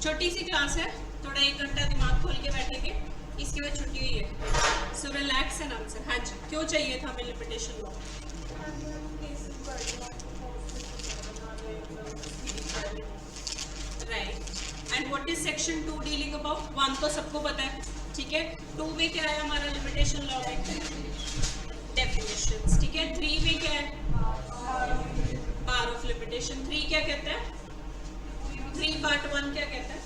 छोटी सी क्लास है, थोड़ा 1 घंटा दिमाग खोल के बैठेंगे, इसके बाद छुट्टी हुई है। So relax and answer. हाँ जी, क्यों चाहिए था हमें limitation law? Right. And what is section 2 dealing about? 1 तो सबको पता है, ठीक है। 2 में क्या है हमारा लिमिटेशन लॉ में? डेफिनेशंस, ठीक है। 3 में क्या है? बार ऑफ लिमिटेशन। 3 क्या कहता है? 3 पार्ट 1 क्या कहता है?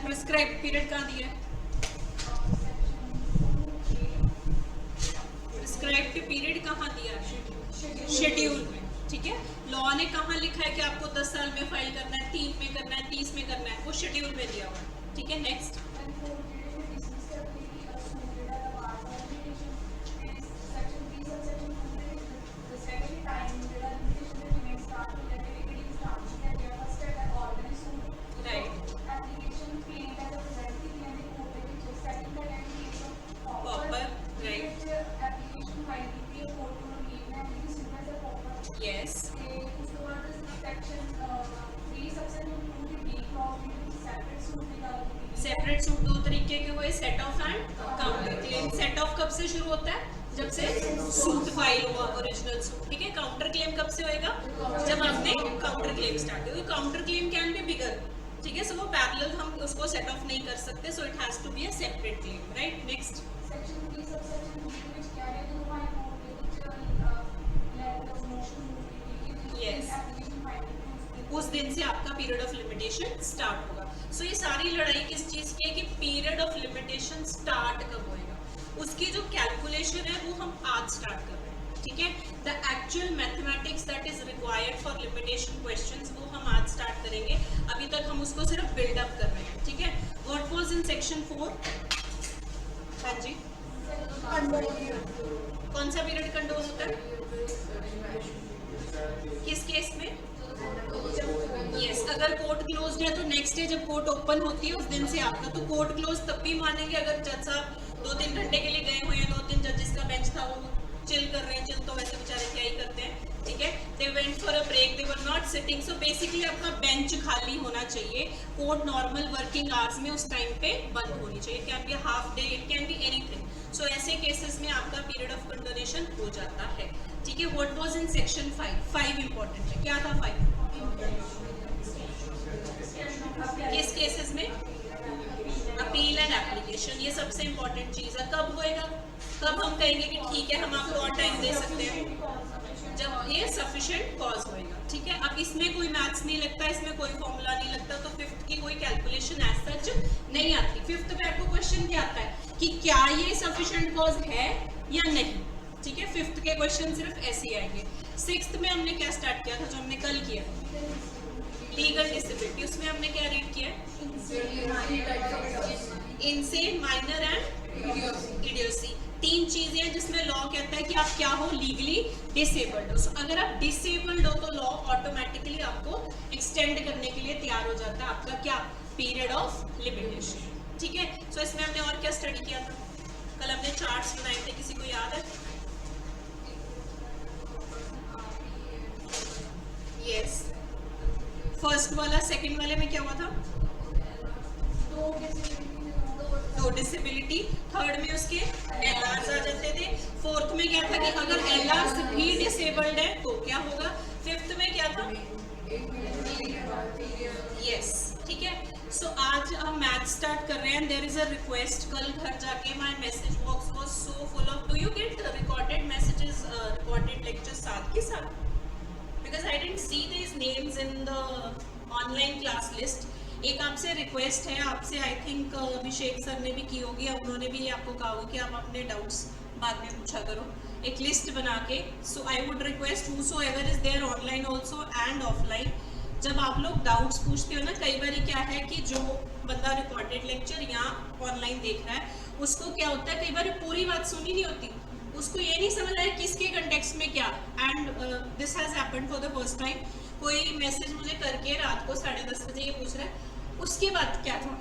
प्रिस्क्राइब पीरियड कहाँ दिया है? प्रिस्क्राइब पीरियड कहाँ दिया है? शेड्यूल में, ठीक है। लॉ ने कहाँ लिखा है कि आपको 10 साल में फाइल करना है, 3 में करना है, 30 में करना है? वो शेड्यूल में दिया हुआ है, ठीक है। नेक्स्ट, सेपरेट सूट 2 तरीके के हुए, set of and counter claim. Set of कब से शुरू होता है? जब से सूट फाइल हुआ, ओरिजिनल सूट, ठीक है। काउंटर क्लेम कब से होएगा? जब आपने काउंटर क्लेम स्टार्ट किया। Counter claim can be bigger, ठीक है। सो वो पैरेलल हम उसको सेट ऑफ नहीं कर सकते, so it has to be a separate claim, right. Next, उस दिन से आपका पीरियड ऑफ लिमिटेशन स्टार्ट होगा। सो ये सारी लड़ाई किस चीज की है कि पीरियड ऑफ लिमिटेशन स्टार्ट कब होएगा, उसकी जो कैलकुलेशन है वो हम आज स्टार्ट कर रहे हैं, ठीक है। The actual mathematics that is required for limitation questions वो हम आज स्टार्ट करेंगे। अभी तक हम उसको सिर्फ बिल्डअप कर रहे हैं, ठीक है। What was in section 4? हाँ जी, कौन सा पीरियड कंडोन होता है? किस केस में? यस, अगर कोर्ट क्लोज्ड है तो नेक्स्ट डे जब कोर्ट ओपन होती है उस दिन से आपका, तो कोर्ट क्लोज तब भी मानेंगे अगर जज साहब 2-3 घंटे के लिए गए हुए हैं, 2-3 जजेस का बेंच था वो चिल कर रहे हैं। चिल तो वैसे बेचारे क्या ही करते हैं, ठीक है। They went for a break, they were not sitting. So basically आपका बेंच खाली होना चाहिए। कोर्ट नॉर्मल वर्किंग आवर्स में उस टाइम पे बंद होनी चाहिए। It can be half day, it can be anything. So ऐसे केसेस में आपका पीरियड ऑफ कंडोनेशन हो जाता है, ठीक है। What was in section 5 important है। क्या था 5? किस केसेस में? अपील एंड एप्लीकेशन, ये सबसे इंपॉर्टेंट चीज है। कब होएगा? कब हम कहेंगे कि ठीक है हम आपको और टाइम दे सकते हैं? जब ये सफिशिएंट कॉज होएगा, ठीक है। अब इसमें कोई मैथ्स नहीं लगता, इसमें कोई फॉर्मूला नहीं लगता, तो 5th की कोई कैलकुलेशन एज सच नहीं आती। 5th में आपको क्वेश्चन क्या आता है कि क्या ये सफिशिएंट कॉज है या नहीं, ठीक है। 5th के क्वेश्चन सिर्फ ऐसे ही आएंगे। 6th में हमने क्या स्टार्ट किया था, जो हमने कल किया, लीगल डिसेबिलिटी। उसमें हमने क्या रीड किया? Insane, minor and इडियोसी। 3 चीजें हैं जिसमें लॉ कहता है कि आप क्या हो, लीगली डिसेबल्ड हो। So, अगर आप डिसेबल्ड हो तो लॉ ऑटोमेटिकली आपको एक्सटेंड करने के लिए तैयार हो जाता है आपका क्या? पीरियड ऑफ लिमिटेशन, ठीक है। सो इसमें हमने और क्या स्टडी किया था? कल हमने चार्ट्स बनाए थे, किसी को याद है? यस, फर्स्ट वाला, सेकंड वाले में क्या हुआ था? 2 डिसेबिलिटी। थर्ड में उसके एलआर्स आ जाते थे। 4th में क्या था कि अगर एलआर्स भी डिसेबल्ड है तो क्या होगा? 5th में क्या था? यस, ठीक है। सो आज हम मैथ स्टार्ट कर रहे हैं। देयर इज अ रिक्वेस्ट, कल घर जाके my message box was so full of, do you get recorded messages, recorded lectures साथ के साथ? Because I didn't see these names in the online class list. एक आपसे रिक्वेस्ट है, आपसे आई थिंक अभिषेक सर ने भी की होगी, उन्होंने भी आपको कहा होगा कि आप अपने डाउट्स बाद में पूछा करो, एक लिस्ट बना के। So I would request whosoever is there online also and offline, जब आप लोग डाउट्स पूछते हो ना, कई बार क्या है कि जो बंदा रिकॉर्डेड लेक्चर या ऑनलाइन देख रहा है उसको क्या होता है, कई बार पूरी बात सुनी नहीं होती, उसको ये नहीं समझ आया किसके कंटेक्स्ट में क्या। And this has happened for the first time. कोई मैसेज मुझे करके रात को 10:30 बजे ये पूछ रहा है उसके बाद क्या था,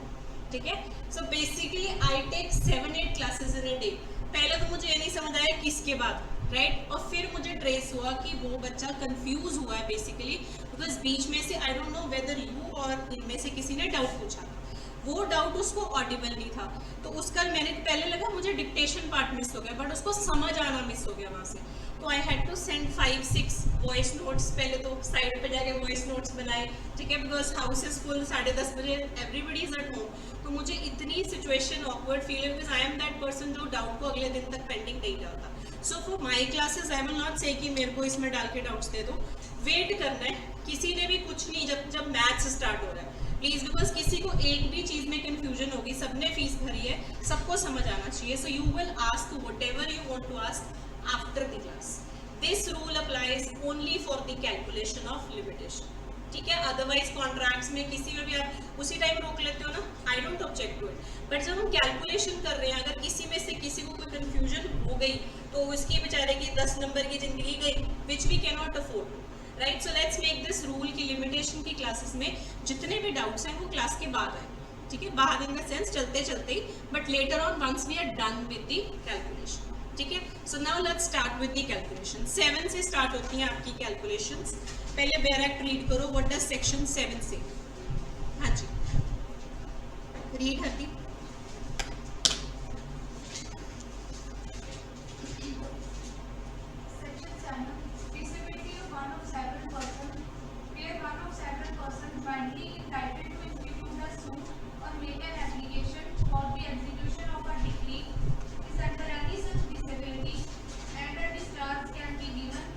ठीक है। So basically I take 7-8 classes in a day. पहले तो मुझे ये नहीं है किसके बाद, राइट। और फिर मुझे ट्रेस हुआ कि वो बच्चा कंफ्यूज हुआ है बेसिकली, बिकॉज बीच में से आई डोंट नो वेदर यू और इनमें से किसी ने डाउट पूछा, वो डाउट उसको ऑडिबल नहीं था, तो उसका मैंने पहले लगा मुझे डिक्टेशन पार्ट मिस हो गया, बट उसको समझ आना मिस हो गया वहाँ से, तो I had to send 5-6 voice notes. पहले तो साइड पे जाके वॉइस नोट्स बनाए, ठीक है, बिकॉज हाउस इज फुल, 10:30 बजे एवरीबडी इज एट होम, तो मुझे इतनी सिचुएशन ऑकवर्ड फील है, because I am that person जो डाउट को अगले दिन तक पेंडिंग नहीं डालता। So for my classes I will not से कि मेरे को इसमें डाल के डाउट्स दे दो, वेट करना है, किसी ने भी कुछ नहीं, जब मैथ्स स्टार्ट हो रहा है प्लीज, बिकॉज किसी को एक भी चीज में कंफ्यूजन होगी, सबने फीस भरी है, सबको समझ आना चाहिए, so you will ask whatever you want to ask after the class. This rule applies only for the calculation of limitation, ठीक है, अदरवाइज कॉन्ट्रैक्ट्स में किसी में भी आप उसी टाइम रोक लेते हो ना, I don't object to it, but जब हम कैलकुलेशन कर रहे हैं, अगर किसी में से किसी को कोई कंफ्यूजन हो गई तो उसकी बेचारे की 10 नंबर की जिंदगी गई, which we can not afford, right. So let's make this rule की लिमिटेशन की क्लासेस में जितने भी डाउट्स हैं वो क्लास के बाद आए, ठीक है, बाद इन द सेंस चलते चलते ही, but later on once we are done with the calculation, ठीक है। So now let's start with the calculation. 7 से स्टार्ट होती हैं आपकी कैलकुलेशंस। पहले डायरेक्ट रीड करो, व्हाट डज सेक्शन 7 से, हाँ जी, read Hardeep.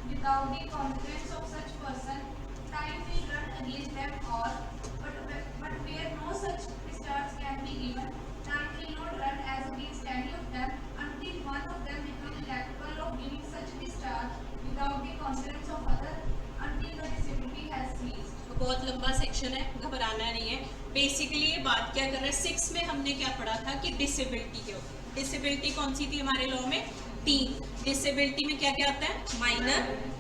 Without the confidence of such person, time will run against them all. But where no such discharge can be given, time will not run as against any of them until one of them becomes capable of giving such discharge without the confidence of other until the disability has ceased. बहुत लंबा section है, घबराना नहीं है। Basically ये बात क्या कर रहे हैं, 6 में हमने क्या पढ़ा था कि डिसेबिलिटी के ऊपर, डिसेबिलिटी कौन सी थी हमारे लॉ में, 3। डिसेबिलिटी में क्या क्या आता है, माइनर,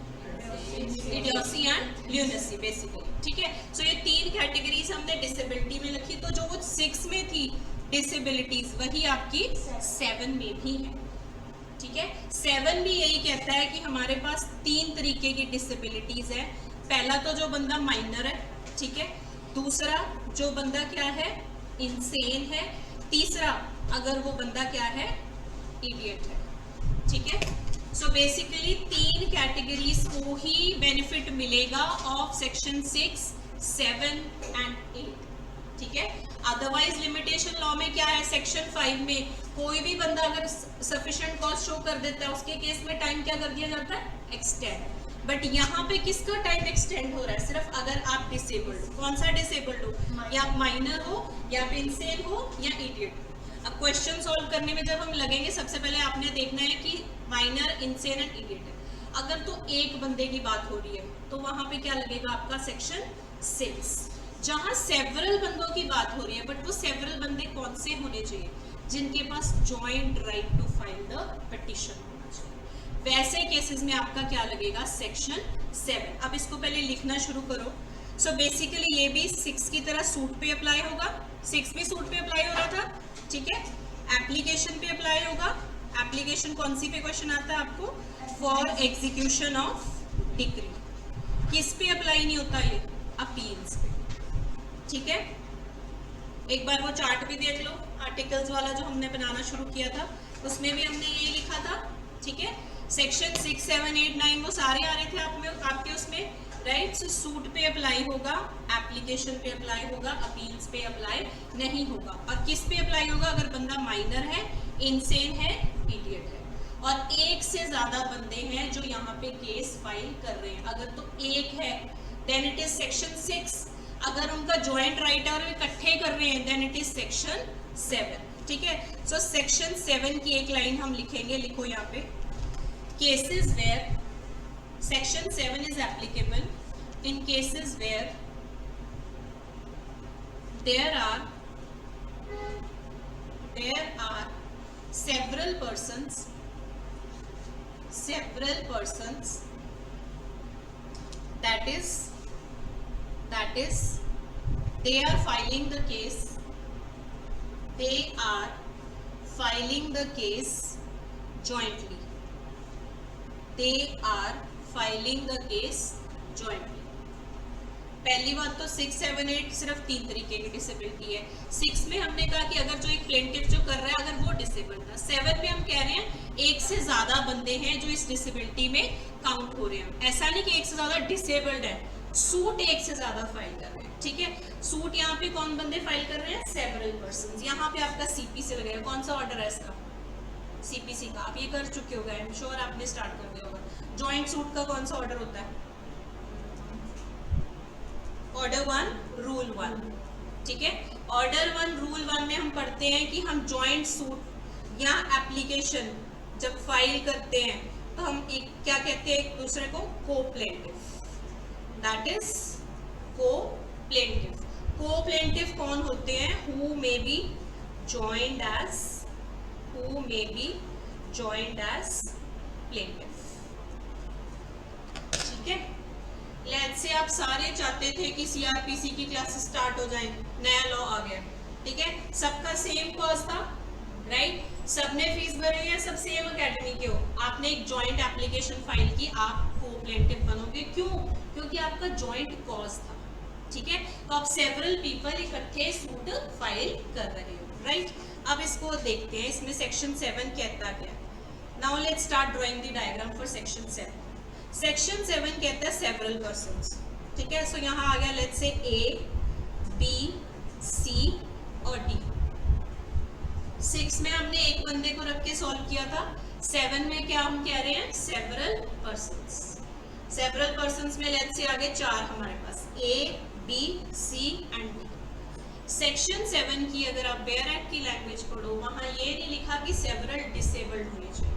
इडियोसी एंड ल्यूनेसी बेसिकली, ठीक है। सो ये 3 कैटेगरीज हमने डिसेबिलिटी में रखी, तो जो वो 6 में थी डिसेबिलिटीज वही आपकी 7 में भी है, ठीक है। 7 भी यही कहता है कि हमारे पास 3 तरीके की डिसेबिलिटीज है। पहला तो जो बंदा माइनर है, ठीक है, दूसरा जो बंदा क्या है, इंसेन है, तीसरा अगर वो बंदा क्या है, इडियट है, ठीक है। सो बेसिकली 3 कैटेगरीज को ही बेनिफिट मिलेगा ऑफ सेक्शन 6, 7 एंड 8, ठीक है। अदरवाइज लिमिटेशन लॉ में क्या है, सेक्शन 5 में कोई भी बंदा अगर सफिशिएंट कॉस्ट शो कर देता है उसके केस में टाइम क्या कर दिया जाता है, एक्सटेंड। बट यहाँ पे किसका टाइम एक्सटेंड हो रहा है, सिर्फ अगर आप डिसेबल्ड हो। कौन सा डिसेबल्ड हो, या आप माइनर हो, या आप इंसेन हो, या इडियट हो। अब क्वेश्चन सॉल्व करने में जब हम लगेंगे, सबसे पहले आपने देखना है कि माइनर, इंसेन एंड इडियट है। अगर तो एक बंदे की बात हो रही है तो वहां पे क्या लगेगा आपका सेक्शन 6। जहां सेवरल बंदों की बात हो रही है, बट वो सेवरल बंदे कौन से होने चाहिए, जिनके पास joint right to file the petition होना चाहिए, वैसे केसेस में आपका क्या लगेगा, सेक्शन 7। अब इसको पहले लिखना शुरू करो। सो बेसिकली ये भी 6 की तरह सूट पे अप्लाई होगा, 6 भी सूट पे अप्लाई हो रहा था, ठीक है। एप्लीकेशन पे अप्लाई होगा, एप्लीकेशन कौन सी पे क्वेश्चन आता है आपको, फॉर एग्जीक्यूशन ऑफ डिक्री। किस पे अप्लाई नहीं होता ये, अपील्स पे, ठीक है। एक बार वो चार्ट भी देख लो, आर्टिकल्स वाला जो हमने बनाना शुरू किया था उसमें भी हमने यही लिखा था, ठीक है। सेक्शन 6, 7, 8, 9 वो सारे आ रहे थे आपके उसमें, राइट। सो सूट पे अप्लाई होगा, एप्लीकेशन पे अप्लाई होगा, अपील्स पे अप्लाई नहीं होगा। और किस पे अप्लाई होगा, अगर बंदा माइनर है, इंसेन है, इडियट है, और एक से ज्यादा बंदे हैं जो यहाँ पे केस फाइल कर रहे हैं। अगर तो एक है देन इट इज सेक्शन 6, अगर उनका ज्वाइंट राइट है और इकट्ठे कर रहे हैं देन इट इज सेक्शन 7, ठीक है। सो सेक्शन 7 की एक लाइन हम लिखेंगे, लिखो यहाँ पे, cases where section 7 is applicable in cases where there are several persons that is they are filing the case jointly, they are filing the case jointly. पहली बात तो 6, 7, 8 सिर्फ 3 तरीके की डिसेबिलिटी है। 6 में हमने कहा कि अगर जो एक प्लेंटिफ जो कर रहा है अगर वो डिसेबल्ड था। 7 में हम कह रहे हैं एक से ज्यादा बंदे हैं जो इस डिसेबिलिटी में काउंट हो रहे हैं। ऐसा नहीं कि एक से ज्यादा डिसेबल्ड है, सूट एक से ज्यादा फाइल कर रहे हैं, ठीक है। सूट यहाँ पे कौन बंदे फाइल कर रहे हैं? Several persons. यहाँ पे आपका सीपीसी लगेगा। कौन सा ऑर्डर है इसका? सीपीसी का। आप ये कर चुके होगा, आई एम श्योर आपने स्टार्ट कर दिया होगा। जॉइंट सूट का कौन सा ऑर्डर होता है? ऑर्डर 1 रूल 1, ठीक है। ऑर्डर 1 रूल 1 में हम पढ़ते हैं कि हम जॉइंट सूट या एप्लीकेशन जब फाइल करते हैं तो हम एक क्या कहते हैं एक दूसरे को? को-प्लेंटिफ, दैट इज को-प्लेंटिफ। को-प्लेंटिफ कौन होते हैं? Who may be joined as plaintiff, ठीक है। लेट्स से आप सारे चाहते थे कि सीआरपीसी की क्लासेस स्टार्ट हो जाएं, नया लॉ आ गया, ठीक है। सबका सेम कॉस्ट था, राइट? सबने फीस भरी है, सब सेम एकेडमी के हो। आपने एक जॉइंट एप्लीकेशन फाइल की, आप को-प्लेंटिफ बनोगे। क्यों? क्योंकि आपका जॉइंट कॉज था, ठीक है। तो आप सेवरल पीपल इकट्ठे सूट फाइल कर रहे हो, राइट? अब इसको देखते हैं, इसमें सेक्शन 7 कहता क्या है। Now let's start drawing the diagram for section 7। Section 7 कहता है सेवरल पर्सन्स, ठीक है। सो यहाँ आ गया लेट्स से ए, बी, सी और डी। 6 में हमने एक बंदे को रख के सॉल्व किया था। 7 में क्या हम कह रहे हैं? Several persons. सेवरल पर्सन्स में लेट्स से आगे 4 हमारे पास, A, B, C and D. Section 7 की अगर आप बेयर एक्ट की लैंग्वेज पढ़ो, वहां ये नहीं लिखा कि सेवरल डिसेबल्ड होने चाहिए,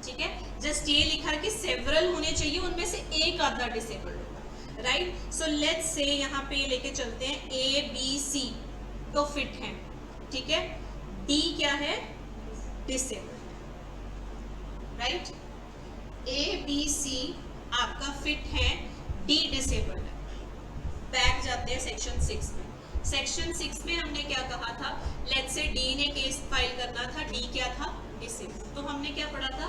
ठीक है। जस्ट ये लिखा है कि सेवरल होने चाहिए, उनमें से एक आधा डिसेबल्ड होगा, राइट? सो लेट्स से यहाँ पे लेके चलते हैं ए, बी, सी तो फिट हैं, ठीक है। डी क्या है? Disabled, right? A, B, C आपका फिट है, डी डिसेबल्ड है। बैक जाते हैं सेक्शन 6 में। सेक्शन 6 में हमने क्या कहा था? लेट्स से डी ने केस फाइल करना था, डी क्या था? डिसेबल्ड। तो हमने क्या पढ़ा था?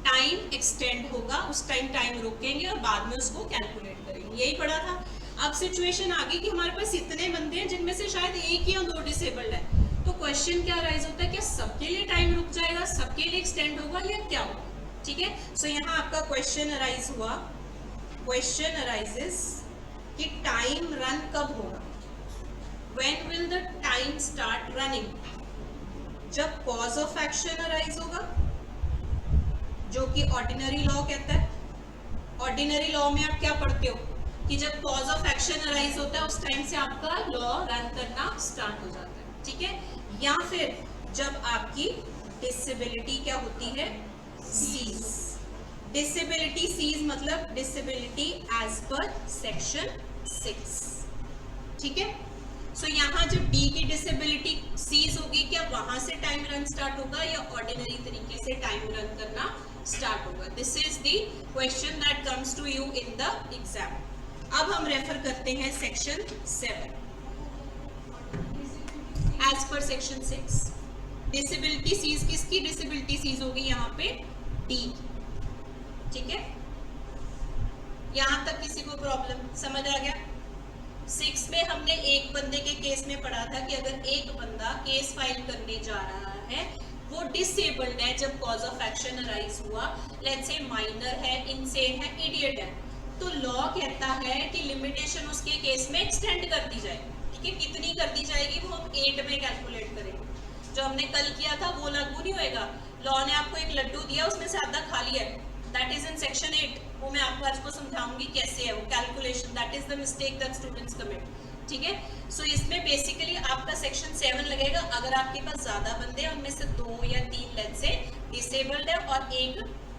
टाइम एक्सटेंड होगा, उस टाइम रोकेंगे और बाद में उसको कैलकुलेट करेंगे, यही पढ़ा था। अब सिचुएशन आ गई कि हमारे पास इतने बंदे हैं जिनमें से शायद एक या 2 डिसेबल्ड है। तो क्वेश्चन क्या राइज होता है? क्या सबके लिए टाइम रुक जाएगा, सबके लिए एक्सटेंड होगा या क्या होगा, ठीक है। सो यहाँ आपका क्वेश्चन अराइज हुआ, क्वेश्चन अराइजेस कि टाइम रन कब होगा? When will the time start running? जब कॉज ऑफ एक्शन अराइज होगा, जो कि ऑर्डिनरी लॉ कहता है। ऑर्डिनरी लॉ में आप क्या पढ़ते हो कि जब कॉज ऑफ एक्शन अराइज होता है उस टाइम से आपका लॉ रन करना स्टार्ट हो जाता है, ठीक है। या फिर जब आपकी डिसेबिलिटी क्या होती है? सीज। डिसेबिलिटी सीज मतलब डिसेबिलिटी एज पर सेक्शन 6, ठीक है। सो यहाँ जब डी की डिसेबिलिटी सीज होगी, क्या वहां से टाइम रन स्टार्ट होगा या ऑर्डिनरी तरीके से टाइम रन करना स्टार्ट होगा? This is the question that comes to you in the exam. अब हम रेफर करते हैं section 7 as per section 6। Disability ceases किसकी डिसेबिलिटी सीज होगी? यहाँ पे डी, ठीक है। यहां तक किसी को प्रॉब्लम समझ आ गया? 6 में हमने एक बंदे के केस में पढ़ा था कि अगर एक बंदा केस फाइल करने जा रहा है, वो डिसेबल्ड है जब कॉज ऑफ एक्शन अराइज हुआ, लेट्स से माइनर है, इनसेन है, इडियट है, तो लॉ कहता है कि लिमिटेशन उसके केस में एक्सटेंड कर दी जाए, ठीक है। कितनी कर दी जाएगी वो हम 8 में कैलकुलेट करेंगे। जो हमने कल किया था वो लागू नहीं होएगा। लॉ ने आपको एक लड्डू दिया, उसमें से आधा खा लिया, दैट इज इन सेक्शन 8। वो मैं आपको आज को समझाऊंगी कैसे है वो calculation, that is the mistake that students commit, ठीक है। सो इसमें बेसिकली आपका सेक्शन 7 लगेगा अगर आपके पास ज्यादा बंदे हैं, उनमें से 2 या 3 लेट्स से डिसेबल्ड है और एक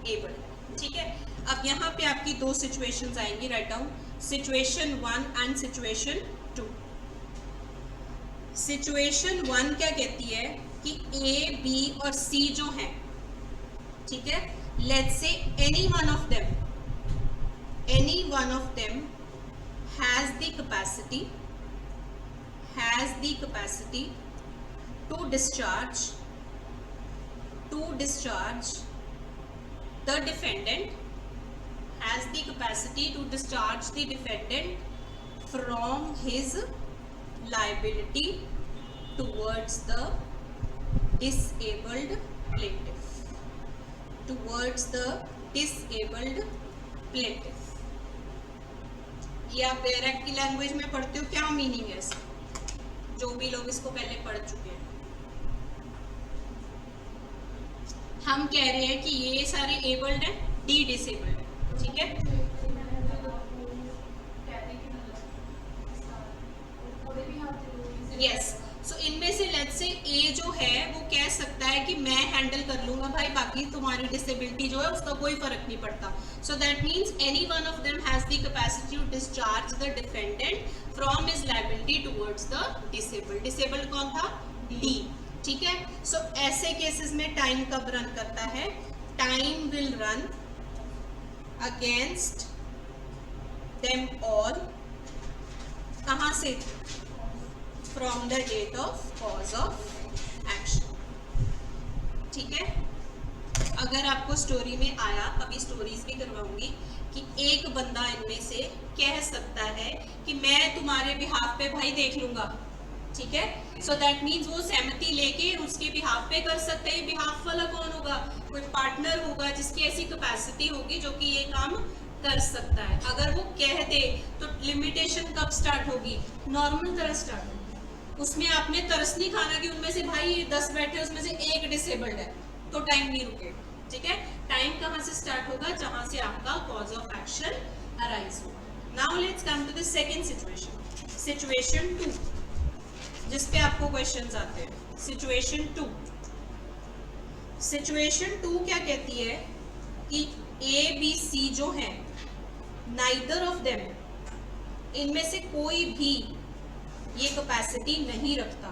एबल्ड है, ठीक है। अब यहाँ पे आपकी 2 सिचुएशंस आएंगी, write down situation 1 and situation 2। Situation 1 क्या कहती है कि ए, बी और सी जो हैं, ठीक है, let's say any one of them has the capacity to discharge the defendant has the capacity to discharge the defendant from his liability towards the disabled plaintiff. Towards the disabled plaintiff. ये आप bare act की language में पढ़ते हो, क्या meaning है इसका? जो भी लोग इसको पहले पढ़ चुके हैं, हम कह रहे हैं कि ये सारे एबल्ड है, डी डिसेबल्ड है, ठीक है? यस, सो इनमें से लेट्स से ए जो है वो कह सकता है कि मैं हैंडल कर लूंगा भाई, बाकी तुम्हारी डिसेबिलिटी जो है उसका कोई फर्क नहीं पड़ता. So that means any one of them has the capacity to discharge the defendant from his liability towards the disabled. Disabled कौन था? डी, ठीक है? सो ऐसे केसेस में टाइम कब रन करता है? Time will run against them all. कहां से? From the date of cause of action, ठीक है? अगर आपको स्टोरी में आया, अभी स्टोरीज भी करवाऊंगी, कि एक बंदा इनमें से कह सकता है कि मैं तुम्हारे बिहाफ पे भाई देख लूंगा, ठीक है? सो दैट मीन्स वो सहमति लेके उसके बिहाफ पे कर सकते हैं. बिहाफ वाला कौन होगा? कोई पार्टनर होगा जिसकी ऐसी कैपेसिटी होगी जो कि ये काम कर सकता है. अगर वो कह दे तो लिमिटेशन कब स्टार्ट होगी? नॉर्मल तरह स्टार्ट होगी. उसमें आपने तरस नहीं खाना कि उनमें से भाई 10 बैठे उसमें से एक डिसेबल्ड है, तो टाइम नहीं रुकेगा, ठीक है? टाइम कहाँ से स्टार्ट होगा? जहां से आपका कॉज ऑफ एक्शन अराइज होगा. Now let's come to the second situation, situation 2, जिस पे आपको क्वेश्चंस आते हैं. सिचुएशन 2, सिचुएशन 2 क्या कहती है कि ए बी सी जो है, नाइदर ऑफ देम, इनमें से कोई भी ये कैपेसिटी नहीं रखता.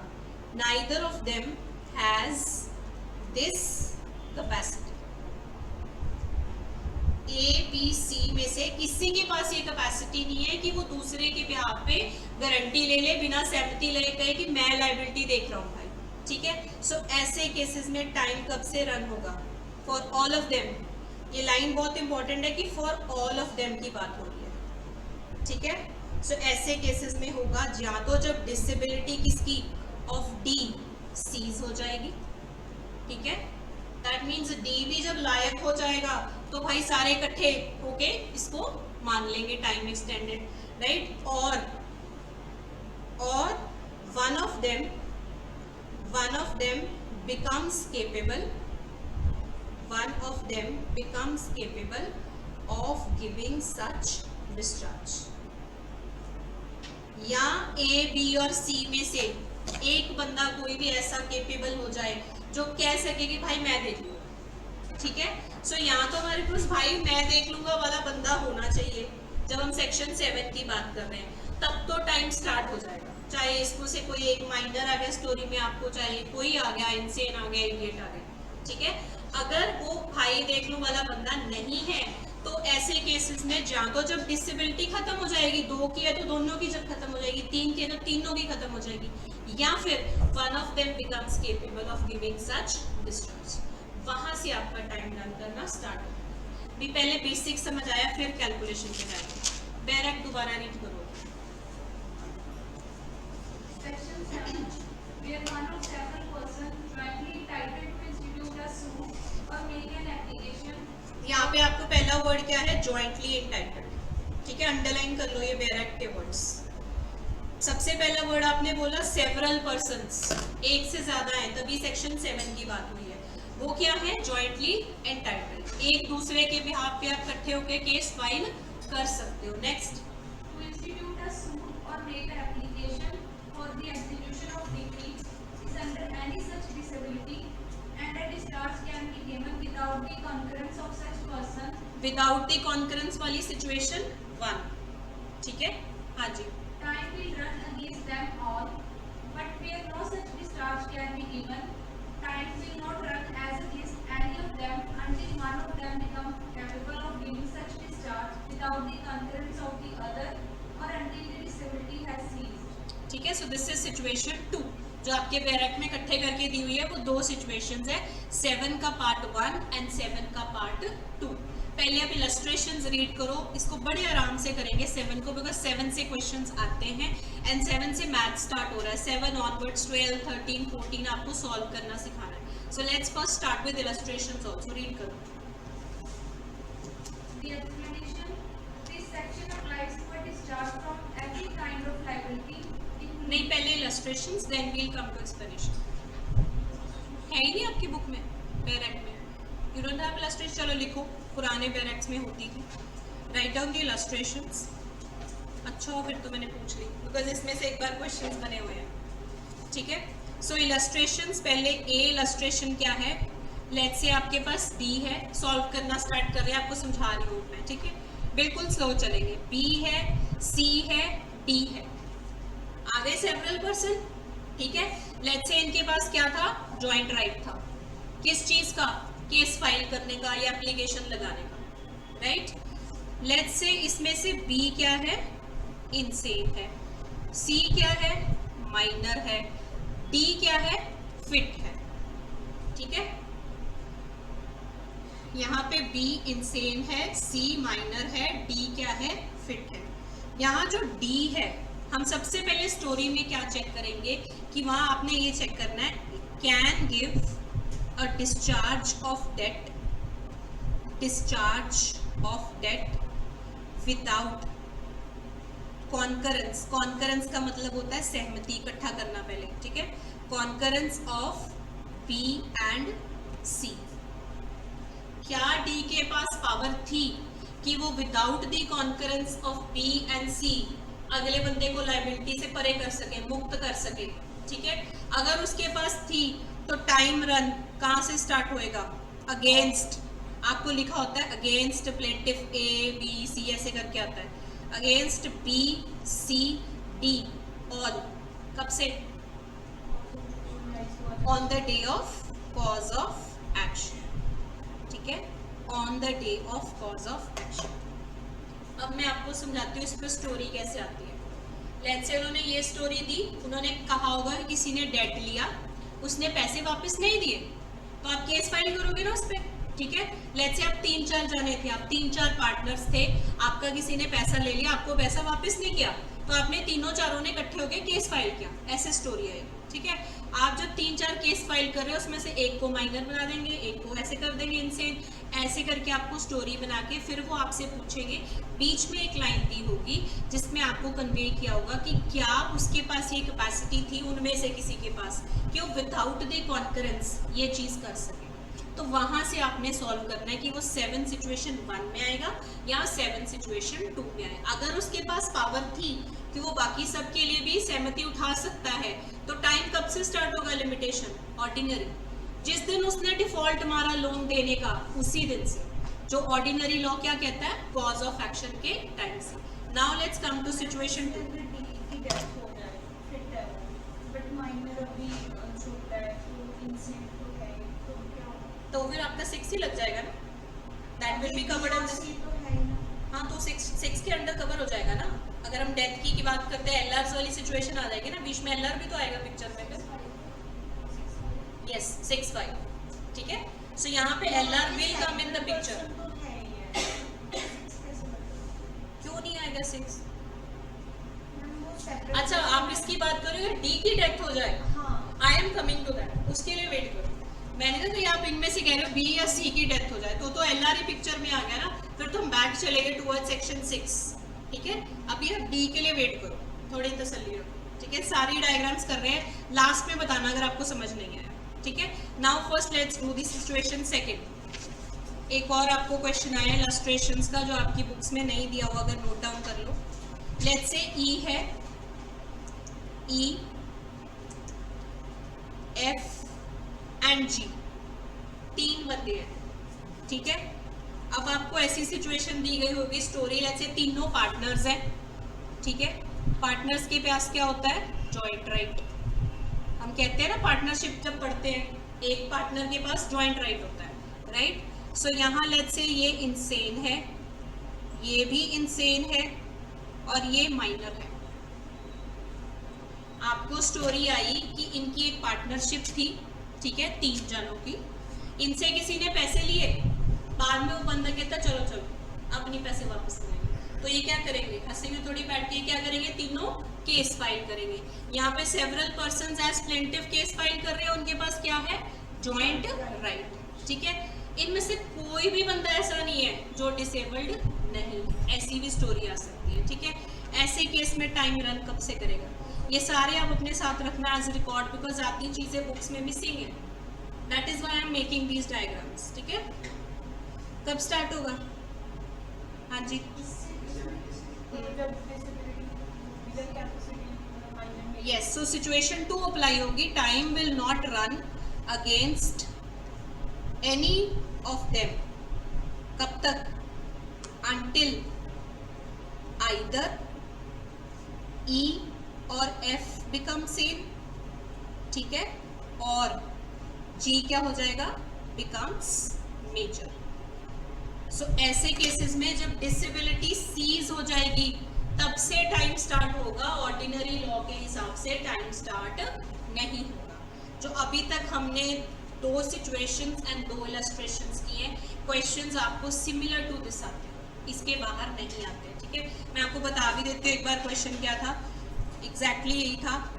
Neither of them has this capacity. A B C में से किसी के पास ये कैपेसिटी नहीं है कि वो दूसरे के बिहाफ पे गारंटी ले ले, बिना सहमति ले कहे कि मैं लायबिलिटी देख रहा हूँ भाई, ठीक है? सो ऐसे केसेस में टाइम कब से रन होगा? For all of them. ये लाइन बहुत इंपॉर्टेंट है कि फॉर ऑल ऑफ देम की बात हो रही है, ठीक है? सो ऐसे केसेस में होगा या तो जब डिसेबिलिटी किसकी? ऑफ डी सीज हो जाएगी, ठीक है? दैट मीन्स डी भी जब लायक हो जाएगा तो भाई सारे इकट्ठे होके इसको मान लेंगे टाइम एक्सटेंडेड, राइट? और one of them becomes capable of giving such discharge. या ए बी और सी में से एक बंदा कोई भी ऐसा केपेबल हो जाए जो कह सके कि भाई मैं देख लूंगा, ठीक है? सो यहाँ तो हमारे पास भाई मैं देख लूंगा वाला बंदा होना चाहिए. जब हम सेक्शन 7 की बात कर रहे हैं तब तो टाइम स्टार्ट हो जाएगा, चाहे इसको से कोई एक माइनर आ गया स्टोरी में, आपको चाहे कोई आ गया, इनसेन आ गया, इडियट आ गया, ठीक है? अगर वो भाई देख लूं वाला बंदा नहीं है तो ऐसे केसेस में या तो जब डिसेबिलिटी खत्म हो जाएगी, 2 की है तो दोनों की जब खत्म हो जाएगी, 3 की है तो तीनों की खत्म हो जाएगी, या फिर one of them becomes capable of giving such discharge. वहां से आपका टाइम रन करना स्टार्ट होगा. भी पहले बेसिक समझ आया, फिर कैलकुलेशन पे जाएंगे. बेयर एक्ट दोबारा रीड करो. Section 7, where one of several persons jointly entitled to institute a suit or make an application. यहाँ पे आपको पहला वर्ड क्या है? जॉइंटली एंटाइटल्ड, ठीक है? अंडरलाइन कर लो ये बेयर एक्ट के वर्ड्स. सबसे पहला वर्ड आपने बोला सेवरल पर्सन्स, एक से ज्यादा है, तभी सेक्शन 7 की बात हुई है. वो क्या है? Jointly entitled. एक दूसरे के बिहाफ पे आप इकट्ठे होकर केस फाइल कर सकते हो. Next, To institute a suit or make an application for the execution of decree is under any such disability, and a discharge can be given without the concurrence of such person. Without the concurrence वाली situation 1, ठीक है? हाँ जी. Time will run against them all, but where no such discharge can be given, time will not run as against any of them until one of them becomes capable of giving such discharge without the concurrence of the other, or until the disability has ceased. ठीक है? So this is situation 2 जो आपके bare act में इकट्ठे करके दी हुई है. वो 2 सिचुएशंस है, 7 का पार्ट 1 एंड 7 का पार्ट 2. पहले आप इलस्ट्रेशंस रीड करो, इसको बड़े आराम से करेंगे 7 को, बिकॉज 7 से क्वेश्चंस आते हैं एंड 7 से मैथ स्टार्ट हो रहा है। 7 ऑनवर्ड्स 12, 13, 14 आपको सॉल्व करना सिखाना है। So let's first start with illustrations also. Read करो। The explanation. This section applies to a discharge from every kind of liability. नहीं, पहले illustrations then we'll come to explanation. है ही नहीं आपकी बुक में, बैरक में यू डोंट हैव इलस्ट्रेशन। चलो लिखो, पुराने बैरक्स में होती थी। Write down the illustrations. अच्छा हो फिर तो मैंने पूछ ली, बिकॉज इसमें से एक बार क्वेश्चंस बने हुए हैं। ठीक है, सो इलस्ट्रेशंस, पहले ए इलस्ट्रेशन क्या है। लेट्स से आपके पास बी है, सॉल्व करना स्टार्ट कर रहे हैं, आपको समझा रही हूँ मैं। ठीक है, बिल्कुल स्लो चलेंगे। बी है, सी है, डी है, आगे सेवरल पर्सन। ठीक है, लेट्स से इनके पास क्या था, जॉइंट राइट था। किस चीज का, केस फाइल करने का या एप्लीकेशन लगाने का। राइट, लेट्स से इसमें से बी क्या है, इनसेन है, सी क्या है, माइनर है, डी क्या है, फिट है। ठीक है, यहाँ पे बी इनसेन है, सी माइनर है, डी क्या है, फिट है। यहाँ जो डी है, हम सबसे पहले स्टोरी में क्या चेक करेंगे कि वहां आपने ये चेक करना है, can give a discharge of debt, discharge of debt without concurrence. Concurrence का मतलब होता है सहमति, इकट्ठा करना पहले। ठीक है, concurrence of B and C. क्या डी के पास पावर थी कि वो without the concurrence of B and C अगले बंदे को लायबिलिटी से परे कर सके, मुक्त कर सके। ठीक है, अगर उसके पास थी तो टाइम रन कहाँ से स्टार्ट होएगा, अगेंस्ट। आपको लिखा होता है against plaintiff A B C, ऐसे करके आता है, against B C D on, कब से, on the day of cause of action. ठीक है, on the day of cause of action. अब मैं आपको समझाती हूँ इस पर स्टोरी कैसे आती है। लेट्स से उन्होंने ये स्टोरी दी, उन्होंने कहा होगा कि किसी ने डेट लिया, उसने पैसे वापस नहीं दिए, तो आप केस फाइल करोगे ना उस पर। ठीक है, लेट्स से आप 3-4 जने थे, आप 3-4 पार्टनर्स थे, आपका किसी ने पैसा ले लिया, आपको पैसा वापस नहीं किया, तो आपने तीनों चारों ने इकट्ठे होकर केस फाइल किया, ऐसे स्टोरी है। ठीक है, आप जब 3-4 केस फाइल कर रहे हो, उसमें से एक को माइनर बना देंगे, एक को ऐसे कर देंगे इनसेन, ऐसे करके आपको स्टोरी बना के फिर वो आपसे पूछेंगे। बीच में एक लाइन दी होगी जिसमें आपको कन्वे किया होगा कि क्या उसके पास ये कैपेसिटी थी उनमें से किसी के पास कि वो विदाउट द कॉन्करेंस ये चीज़ कर सके। तो वहां से आपने सॉल्व करना है कि वो 7 सिचुएशन 1 में आएगा या 7 सिचुएशन 2 में आएगा। अगर उसके पास पावर थी कि वो बाकी सब के लिए भी सहमति उठा सकता है, तो टाइम कब से स्टार्ट होगा लिमिटेशन, ऑर्डिनरी। जिस दिन उसने डिफॉल्ट मारा लोन देने का, उसी दिन से। जो ऑर्डिनरी लॉ क्या कहता है, कॉज ऑफ एक्शन के टाइम से। Now let's come to situation 2। तो फिर आपका 6 ही लग जाएगा ना, that will be covered in this. हाँ, तो 6 के अंडर कवर हो जाएगा ना। अगर हम डेथ की बात करते हैं, एलआर वाली सिचुएशन आ जाएगी ना, बीच में एलआर भी तो आएगा पिक्चर में फिर। यस, 6-5। ठीक है, सो यहाँ पे LR will come in the picture. क्यों नहीं आएगा 6? अच्छा, आप इसकी बात करोगे डी की डेथ हो जाए, I am coming to that, उसके लिए वेट करो। मैंने कहा कि आप इनमें से कह रहे हो बी या सी की डेथ हो जाए, तो एलआर ही पिक्चर में आ गया ना, फिर तो हम बैक चले गए टुवर्ड सेक्शन 6। ठीक है, अभी आप डी के लिए वेट करो, थोड़ी तसल्ली रखो। ठीक है, सारी डायग्राम्स कर रहे हैं, लास्ट में बताना अगर आपको समझ नहीं आया। ठीक है, now first let's do the situation second. एक और आपको क्वेश्चन आया इलस्ट्रेशंस का, जो आपकी बुक्स में नहीं दिया हुआ, अगर नोट डाउन कर लो। लेट्स से ई है, ई एफ एंड जी, 3 बंदे हैं। ठीक है, अब आपको ऐसी सिचुएशन दी गई होगी स्टोरी, लेट्स से तीनों पार्टनर्स हैं। ठीक है, पार्टनर्स के पास क्या होता है, जॉइंट राइट। हम कहते हैं ना पार्टनरशिप जब पढ़ते हैं, एक पार्टनर के पास जॉइंट राइट होता है, राइट। सो यहाँ लेट्स से ये इनसेन है, ये भी इनसेन है, और ये माइनर है। आपको स्टोरी आई कि इनकी एक पार्टनरशिप थी। ठीक है, 3 जनों की, इनसे किसी ने पैसे लिए, बाद में वो बंदा कहता चलो चलो अपनी पैसे वापस करेंगे, तो ये क्या करेंगे, हंसेंगे थोड़ी बैठ के, क्या करेंगे, तीनों केस फाइल करेंगे। यहाँ पे several persons as plaintiff case file कर रहे हैं, उनके पास क्या है, जॉइंट राइट, ठीक है। इनमें से कोई भी बंदा ऐसा नहीं है जो डिसेबल्ड नहीं, ऐसी भी स्टोरी आ सकती है, ठीक है। ऐसे केस में टाइम रन कब से करेगा, ये सारे आप अपने साथ रखना एज रिकॉर्ड, बिकॉज आती चीजें बुक्स में मिसिंग है, that is why I am making these diagrams, ठीक है। कब स्टार्ट होगा, हाँ जी, यस, सो सिचुएशन 2 अप्लाई होगी, time will not run against any of them, कब तक, until either E और F become same, ठीक है, और G क्या हो जाएगा, becomes major। सो ऐसे केसेस में जब डिसेबिलिटी सीज हो जाएगी तब से टाइम स्टार्ट होगा, ऑर्डिनरी लॉ के हिसाब से टाइम स्टार्ट नहीं होगा। जो अभी तक हमने 2 सिचुएशंस एंड 2 इलस्ट्रेशंस किए, क्वेश्चंस आपको सिमिलर टू दिस आते हैं, इसके बाहर नहीं आते, ठीक है। मैं आपको बता भी देती हूँ एक बार क्वेश्चन क्या था, एग्जैक्टली यही था।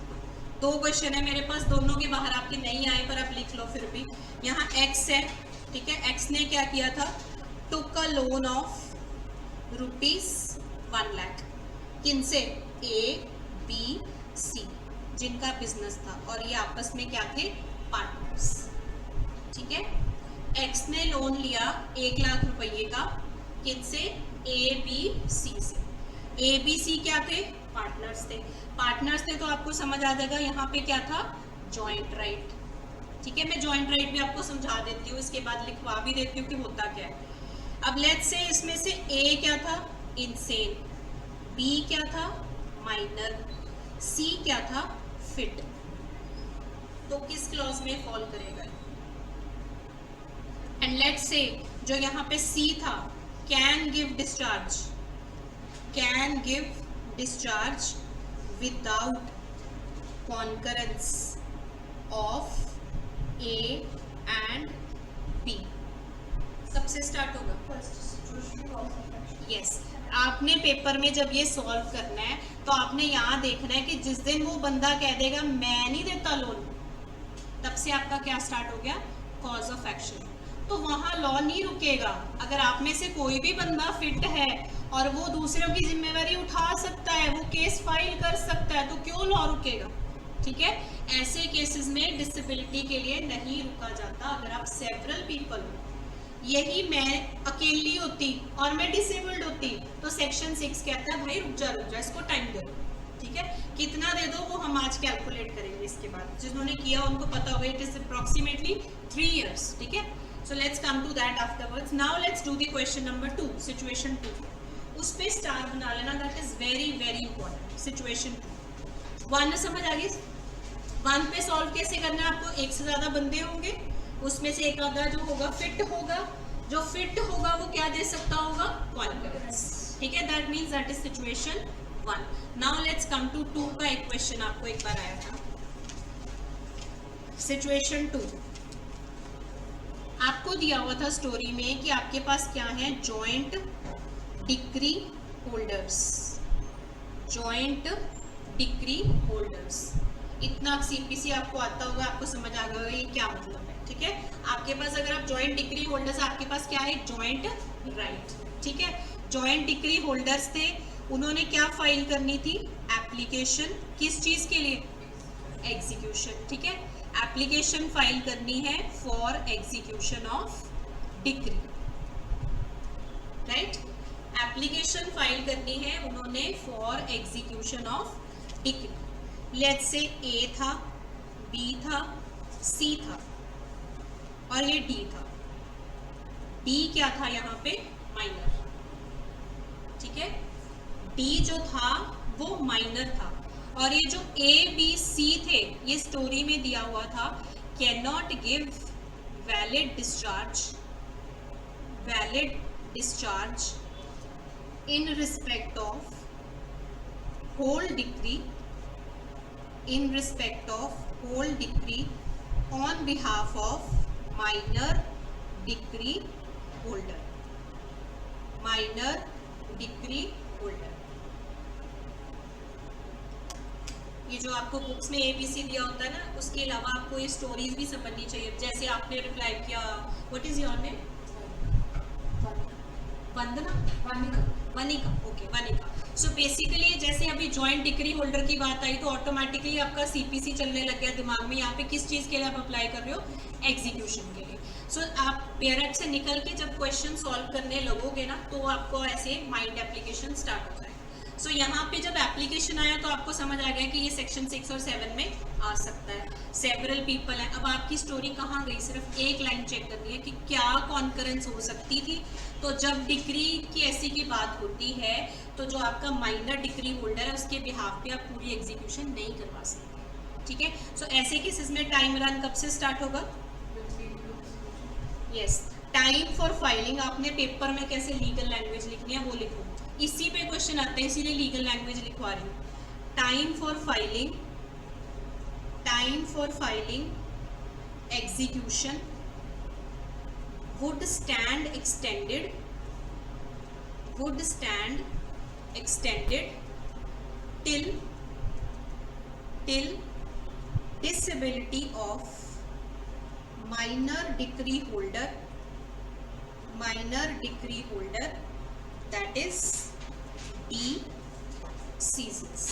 2 क्वेश्चन है मेरे पास, दोनों के बाहर आपके नहीं आए पर आप लिख लो फिर भी। यहाँ x है, ठीक है, x ने क्या किया था, टुक अ लोन ऑफ ₹1 लाख, किनसे, A, B, C, जिनका बिजनेस था, और ये आपस में क्या थे, पार्टनर्स, ठीक है। x ने लोन लिया 1 लाख रुपये का, किनसे, A, B, C से। A, B, C क्या थे, पार्टनर्स थे, पार्टनर्स थे तो आपको समझ आ जाएगा यहाँ पे क्या था, जॉइंट राइट, ठीक है। मैं जॉइंट राइट भी आपको समझा देती हूँ, इसके बाद लिखवा भी देती हूँ कि होता क्या है। अब लेट्स से इसमें से A क्या था, इंसेन, B क्या था, माइनर, C क्या था, फिट, तो किस क्लॉज में फॉल करेगा। एंड लेट्स से जो यहाँ पे C था, can give discharge, can give discharge without concurrence of A and B, सबसे स्टार्ट होगा, यस। आपने पेपर में जब ये सॉल्व करना है तो आपने यहाँ देखना है कि जिस दिन वो बंदा कह देगा मैं नहीं देता लोन, तब से आपका क्या स्टार्ट हो गया, कॉज ऑफ एक्शन। तो वहाँ लॉ नहीं रुकेगा। अगर आप में से कोई भी बंदा फिट है और वो दूसरों की जिम्मेवारी उठा सकता है, वो केस फाइल कर सकता है, तो क्यों लॉ रुकेगा, ठीक है। ऐसे केसेस में डिसेबिलिटी के लिए नहीं रुका जाता। अगर आप सेवरल पीपल हो, यही मैं अकेली होती और मैं डिसेबल्ड होती, तो सेक्शन 6 कहता है भाई रुक जा इसको टाइम दे दो, ठीक है। कितना दे दो वो हम आज कैलकुलेट करेंगे, इसके बाद जिन्होंने किया उनको पता होगा, इट इज अप्रॉक्सीमेटली 3 years, ठीक है। So let's come to that afterwards. Now let's do the question number 2, situation 2। उस पे स्टार बना लेना, that is very very important. Situation 2, 1 समझ आ गई। 1 पे सॉल्व कैसे करना है, आपको एक से ज्यादा बंदे होंगे, उसमें से एक आधा जो होगा फिट होगा, जो फिट होगा वो क्या दे सकता होगा, कॉन्करेंस, ठीक है। That means that is situation 1। Now let's come to 2 का एक क्वेश्चन आपको एक बार आया था। सिचुएशन 2 आपको दिया हुआ था स्टोरी में कि आपके पास क्या है, joint decree holders, joint decree holders. इतना सीपीसी आपको आता होगा, आपको समझ आ गया ये क्या मतलब है, ठीक है। आपके पास अगर आप जॉइंट डिक्री होल्डर्स, आपके पास क्या है, जॉइंट राइट, ठीक है। जॉइंट डिक्री होल्डर्स थे, उन्होंने क्या फाइल करनी थी, एप्लीकेशन, किस चीज के लिए, एग्जीक्यूशन, ठीक है। एप्लीकेशन फाइल करनी है for execution of decree, right. Application file करनी है उन्होंने for execution of decree. Let's say A था, B था, C था और ये D था। D क्या था यहाँ पे, माइनर, ठीक है। D जो था वो माइनर था, और ये जो A, B, C थे, ये स्टोरी में दिया हुआ था, can not give valid discharge in respect of whole decree, in respect of whole decree on behalf of minor decree holder, minor decree holder. ये जो आपको बुक्स में ABC दिया होता है ना, उसके अलावा आपको ये स्टोरीज भी समझनी चाहिए। जैसे आपने रिप्लाई किया, what is your name? Vandana, Vanika, okay Vanika. So basically जैसे अभी जॉइंट डिक्री होल्डर की बात आई तो ऑटोमेटिकली आपका CPC चलने लग गया दिमाग में। यहाँ पे किस चीज़ के लिए आप अप्लाई कर रहे हो? एग्जीक्यूशन के लिए। सो आप पेयर से निकल के जब क्वेश्चन सॉल्व करने लगोगे ना, तो आपको ऐसे माइंड एप्लीकेशन स्टार्ट हो जाए। सो यहाँ पे जब एप्लीकेशन आया तो आपको समझ आ गया कि ये सेक्शन 6 और 7 में आ सकता है। सेवरल पीपल है। अब आपकी स्टोरी कहाँ गई? सिर्फ एक लाइन चेक करनी है कि क्या कॉन्करेंस हो सकती थी। तो जब डिक्री की ऐसी की बात होती है तो जो आपका माइनर डिक्री होल्डर है उसके बिहाफ पे आप पूरी एग्जीक्यूशन नहीं करवा सकते, ठीक है। सो ऐसे केसेस में टाइम रन कब से स्टार्ट होगा? यस, टाइम फॉर फाइलिंग आपने पेपर में कैसे लीगल लैंग्वेज लिखनी है वो लिखो। इसी पे क्वेश्चन आते हैं, इसीलिए लीगल लैंग्वेज लिखवा रही हूँ। Time for filing execution would stand extended till disability of minor decree holder, that is D ceases,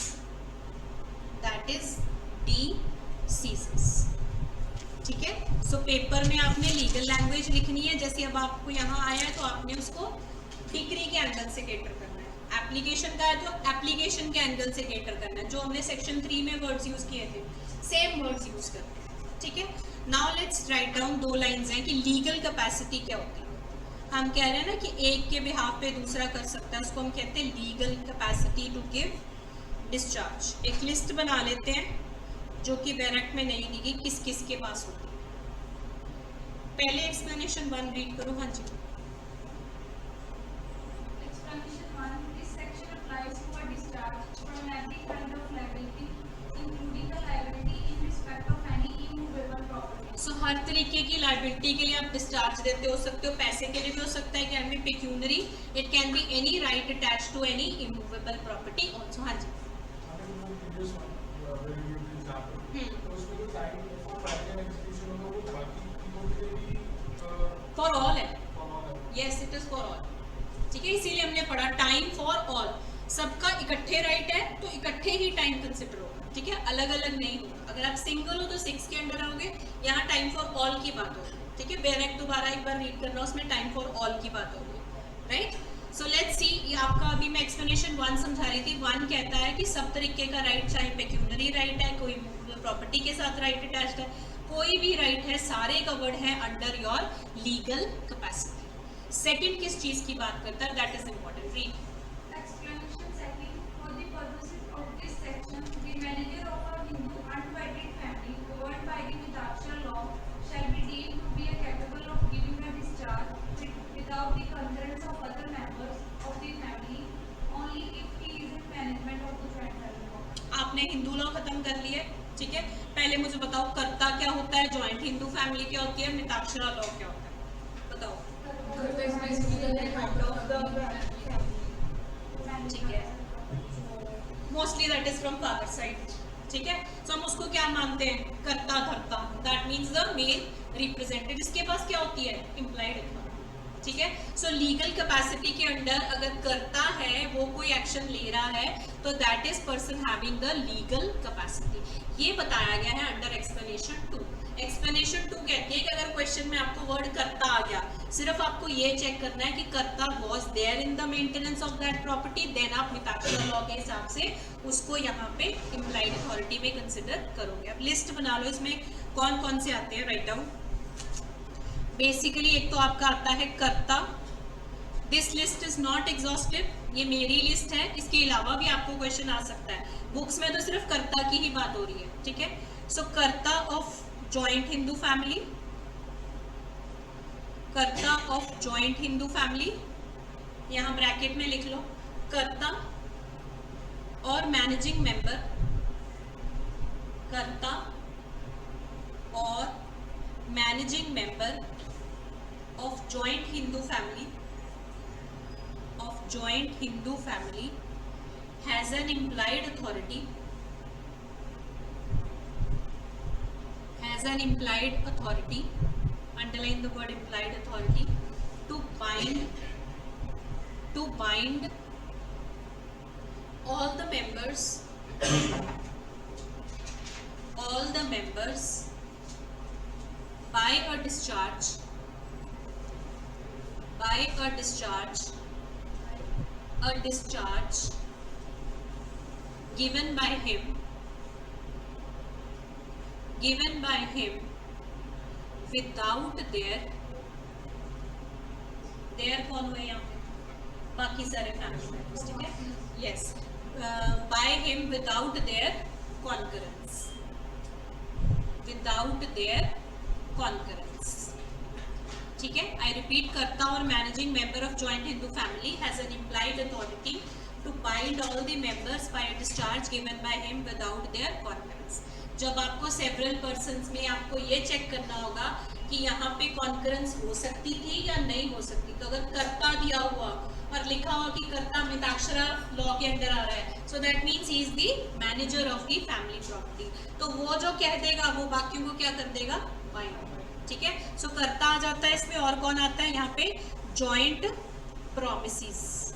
ठीक है। सो पेपर में आपने लीगल लैंग्वेज लिखनी है। जैसे अब आपको यहाँ आया है तो आपने उसको डिक्री के एंगल से कैटर करना है। एप्लीकेशन का है तो एप्लीकेशन के एंगल से कैटर करना है। जो हमने सेक्शन 3 में वर्ड्स यूज किए थे सेम वर्ड्स यूज करते हैं, ठीक है। Now let's write down, 2 lines हैं कि लीगल कैपेसिटी क्या होती है। हम कह रहे हैं ना कि एक के बिहाफ पे दूसरा कर सकता है, उसको हम कहते हैं legal capacity to give discharge. एक लिस्ट बना लेते हैं जो कि बैरक में नहीं दी गई, किस किस के पास होती है। पहले एक्सप्लेनेशन 1 रीड करो। हाँ जी। Explanation 1. This section applies to a discharge from every kind of liability, including the liability in respect of any immovable property. सो हर तरीके की लाइबिलिटी के लिए आप डिस्चार्ज देते हो सकते हो। पैसे के लिए भी हो सकता है, can be pecuniary, it can be any right attach to any immovable property also. हाँ जी। फॉर ऑल है, yes it is for all, ठीक है। इसीलिए हमने पढ़ा टाइम फॉर ऑल। सबका इकट्ठे राइट है तो इकट्ठे ही टाइम कंसिडर होगा, ठीक है, अलग अलग नहीं होगा। अगर आप सिंगल हो तो 6 के अंडर आओगे। यहाँ टाइम फॉर ऑल की बात होगी, ठीक है। बैरक दोबारा एक बार रीड करना, उसमें टाइम फॉर ऑल की बात होगी, राइट। सो लेट्स सी, ये आपका अभी मैं एक्सप्लेनेशन 1 समझा रही थी। 1 कहता है कि सब तरीके का राइट, चाहे पेक्यूनरी राइट है, कोई प्रॉपर्टी के साथ राइट अटैच्ड है, कोई भी राइट है, सारे कवर्ड है under your legal capacity. Second किस चीज की बात करता है, that is important. Read. Explanation 2. For the purposes of this section, the manager of a Hindu unwedded family governed by the Mitakshara law shall be deemed to be capable of giving a discharge without the concurrence of other members of the family, only if he is in management of the joint family law. आपने Hindu law खत्म कर लिया, ठीक है। पहले मुझे बताओ कर्ता क्या होता है, जॉइंट हिंदू फैमिली क्या होती है, मिताक्षरा लॉ क्या होता है, बताओ। ठीक है, mostly that is from father side, ठीक है। सो हम उसको क्या मानते हैं, कर्ता धर्ता, that means the main representative. इसके पास क्या होती है, इम्प्लाइड अथॉरिटी, ठीक है। सो लीगल कैपेसिटी के अंडर अगर कर्ता है वो कोई एक्शन ले रहा है तो that is person having the legal capacity. ये बताया गया है अंडर एक्सप्लेनेशन 2। एक्सप्लेनेशन 2 कहती है कि अगर क्वेश्चन में आपको वर्ड कर्ता आ गया, सिर्फ आपको ये चेक करना है कि karta was there in the maintenance of that property, then आप मिताक्षरा लॉ के हिसाब से उसको यहाँ पे इम्प्लाइड अथॉरिटी में कंसिडर करोगे। अब लिस्ट बना लो, इसमें कौन कौन से आते हैं, राइट डाउन। बेसिकली एक तो आपका आता है कर्ता। This list is not exhaustive, ये मेरी लिस्ट है, इसके अलावा भी आपको क्वेश्चन आ सकता है। बुक्स में तो सिर्फ कर्ता की ही बात हो रही है, ठीक है। सो कर्ता ऑफ जॉइंट हिंदू फैमिली, कर्ता ऑफ जॉइंट हिंदू फैमिली, यहाँ ब्रैकेट में लिख लो, कर्ता और मैनेजिंग मेंबर, कर्ता और managing member of joint Hindu family has an implied authority underline the word implied authority to bind all the members by a discharge given by him without their कौन हुए यहाँ पे बाकी सारे फैमिली मेंबर्स, ठीक है, yes, by him without their concurrence, ठीक है. आई रिपीट करता हूँ, managing member of joint Hindu family has an implied authority to bind all the members by a discharge given by him without their concurrence. जब आपको several persons में आपको ये check करना होगा कि यहाँ पे कॉन्करेंस हो सकती थी या नहीं हो सकती, तो अगर कर्ता दिया हुआ और लिखा हुआ कि कर्ता मिताक्षरा लॉ के अंडर आ रहा है, so that means he is the manager of the family property. तो वो जो कह देगा वो बाकियों को क्या कर देगा, बाइंड, ठीक है. सो कर्ता आ जाता है इसमें, और कौन आता है यहाँ पे, जॉइंट प्रोमिसेस.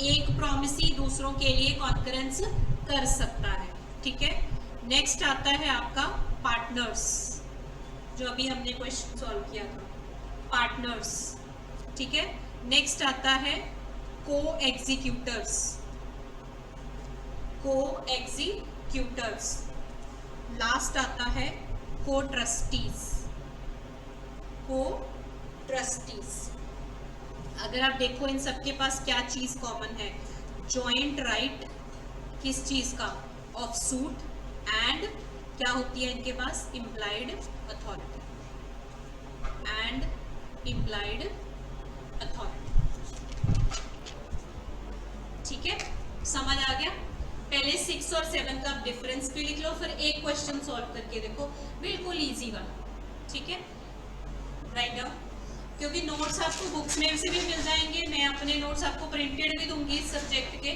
एक प्रोमिसी दूसरों के लिए कॉन्करेंस कर सकता है, ठीक है. नेक्स्ट आता है आपका पार्टनर्स, जो अभी हमने क्वेश्चन सॉल्व किया था, पार्टनर्स, ठीक है. नेक्स्ट आता है को एग्जीक्यूटर्स. लास्ट आता है को ट्रस्टीज. अगर आप देखो इन सबके पास क्या चीज कॉमन है, जॉइंट राइट किस चीज का, ऑफ सूट, एंड क्या होती है इनके पास, इम्प्लाइड अथॉरिटी. ठीक है, समझ आ गया. पहले 6 और 7 का डिफरेंस भी लिख लो, फिर एक क्वेश्चन सॉल्व करके देखो, बिल्कुल इजी वाला, ठीक है. राइट डाउन, क्योंकि नोट्स आपको बुक्स में से भी मिल जाएंगे, मैं अपने नोट्स आपको प्रिंटेड भी दूंगी इस सब्जेक्ट के,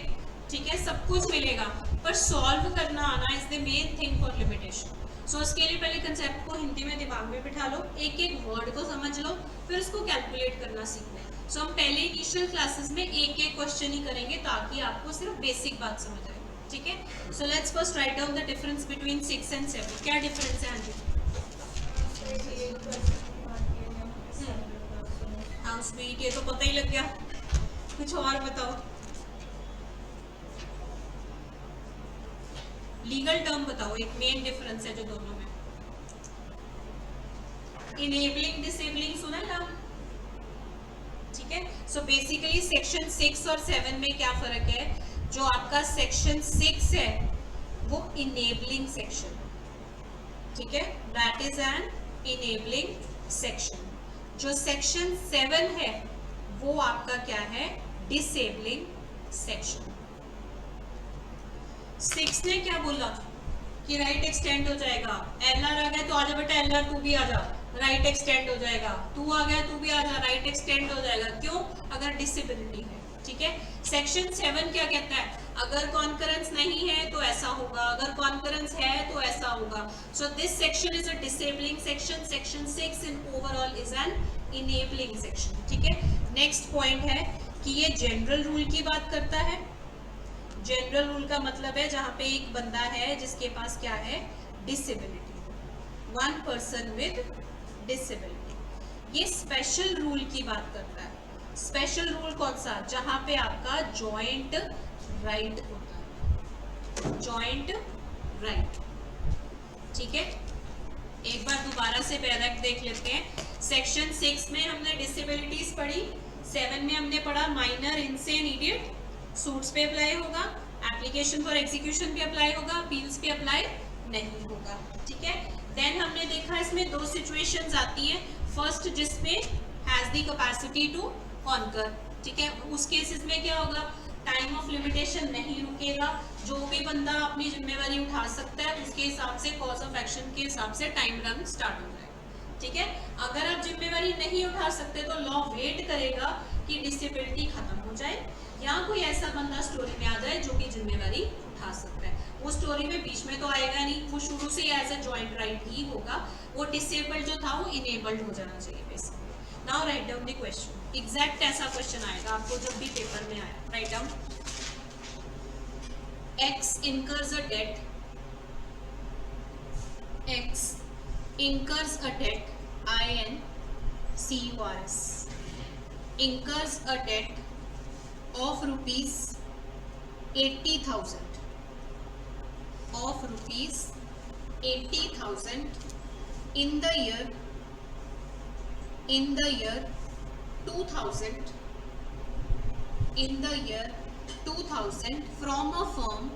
ठीक है, सब कुछ मिलेगा, पर सॉल्व करना आना is the main thing for limitation. So उसके लिए पहले कंसेप्ट को हिंदी में दिमाग में बिठा लो, एक एक वर्ड को समझ लो, फिर उसको कैलकुलेट करना सीखना है. सो हम पहले इनिशियल क्लासेस में एक एक क्वेश्चन ही करेंगे ताकि आपको सिर्फ बेसिक बात समझ आए, ठीक है. So let's first write down the difference between 6 and 7. क्या डिफरेंस है आंटी? हाँ स्वीट, ये तो पता ही लग गया, कुछ और बताओ. लीगल टर्म बताओ, एक मेन डिफरेंस है जो दोनों में. इनेबलिंग डिसेबलिंग सुना है नाम, ठीक है. सो बेसिकली सेक्शन 6 और 7 में क्या फर्क है, जो आपका सेक्शन 6 है वो इनेबलिंग सेक्शन, ठीक है, that is an enabling section. जो सेक्शन 7 है वो आपका क्या है, डिसेबलिंग सेक्शन. 6 ने क्या बोला कि राइट एक्सटेंड हो जाएगा, एलआर आ गया तो आजा बेटा, एलआर तू भी आजा, राइट एक्सटेंड हो जाएगा, तू आ गया तू भी आजा, राइट एक्सटेंड हो जाएगा. क्यों? अगर डिसेबिलिटी है, ठीक है. सेक्शन 7 क्या कहता है, अगर कॉन्करेंस नहीं है तो ऐसा होगा, अगर कॉन्करेंस है तो ऐसा होगा. So this section is a disabling section. Section 6 in overall is an enabling section, ठीक है. नेक्स्ट पॉइंट है कि ये जनरल रूल की बात करता है. जनरल रूल का मतलब है जहां पे एक बंदा है जिसके पास क्या है, disability, one person with disability. ये स्पेशल रूल की बात करता है. स्पेशल रूल कौन सा, जहां पे आपका जॉइंट राइट होता है, जॉइंट राइट, ठीक है. एक बार दोबारा से बैरक देख लेते हैं. सेक्शन 6 में हमने डिसेबिलिटीज पढ़ी, 7 में हमने पढ़ा माइनर इनसेन इडियट, सूट्स पे अप्लाई होगा, एप्लीकेशन फॉर एग्जीक्यूशन पे अप्लाई होगा, अपील्स पे अप्लाई नहीं होगा, ठीक है. देन हमने देखा इसमें 2 सिचुएशंस आती हैं. फर्स्ट जिसमें has the capacity to concur, ठीक है, उस केसेस में क्या होगा, टाइम ऑफ लिमिटेशन नहीं रुकेगा, जो भी बंदा अपनी जिम्मेवारी उठा सकता है उसके हिसाब से कॉज ऑफ एक्शन के हिसाब से टाइम रन स्टार्ट हो जाएगा। ठीक है, अगर आप जिम्मेवारी नहीं उठा सकते तो लॉ वेट करेगा कि डिसेबिलिटी खत्म हो जाए या कोई ऐसा बंदा स्टोरी में आ जाए जो कि जिम्मेवारी उठा सकता है। वो स्टोरी में बीच में तो आएगा नहीं, वो शुरू से एज अ जॉइंट राइट ही होगा, वो डिसेबल्ड जो था वो इनेबल्ड हो जाना चाहिए basically. Now write down the question, exact ऐसा क्वेश्चन आएगा आपको जब भी पेपर में आया। Write down, X incurs a debt, X incurs a debt, INCURS, incurs a debt of rupees 80,000, of rupees 80,000 in the year 2000, in the year 2000 from a firm,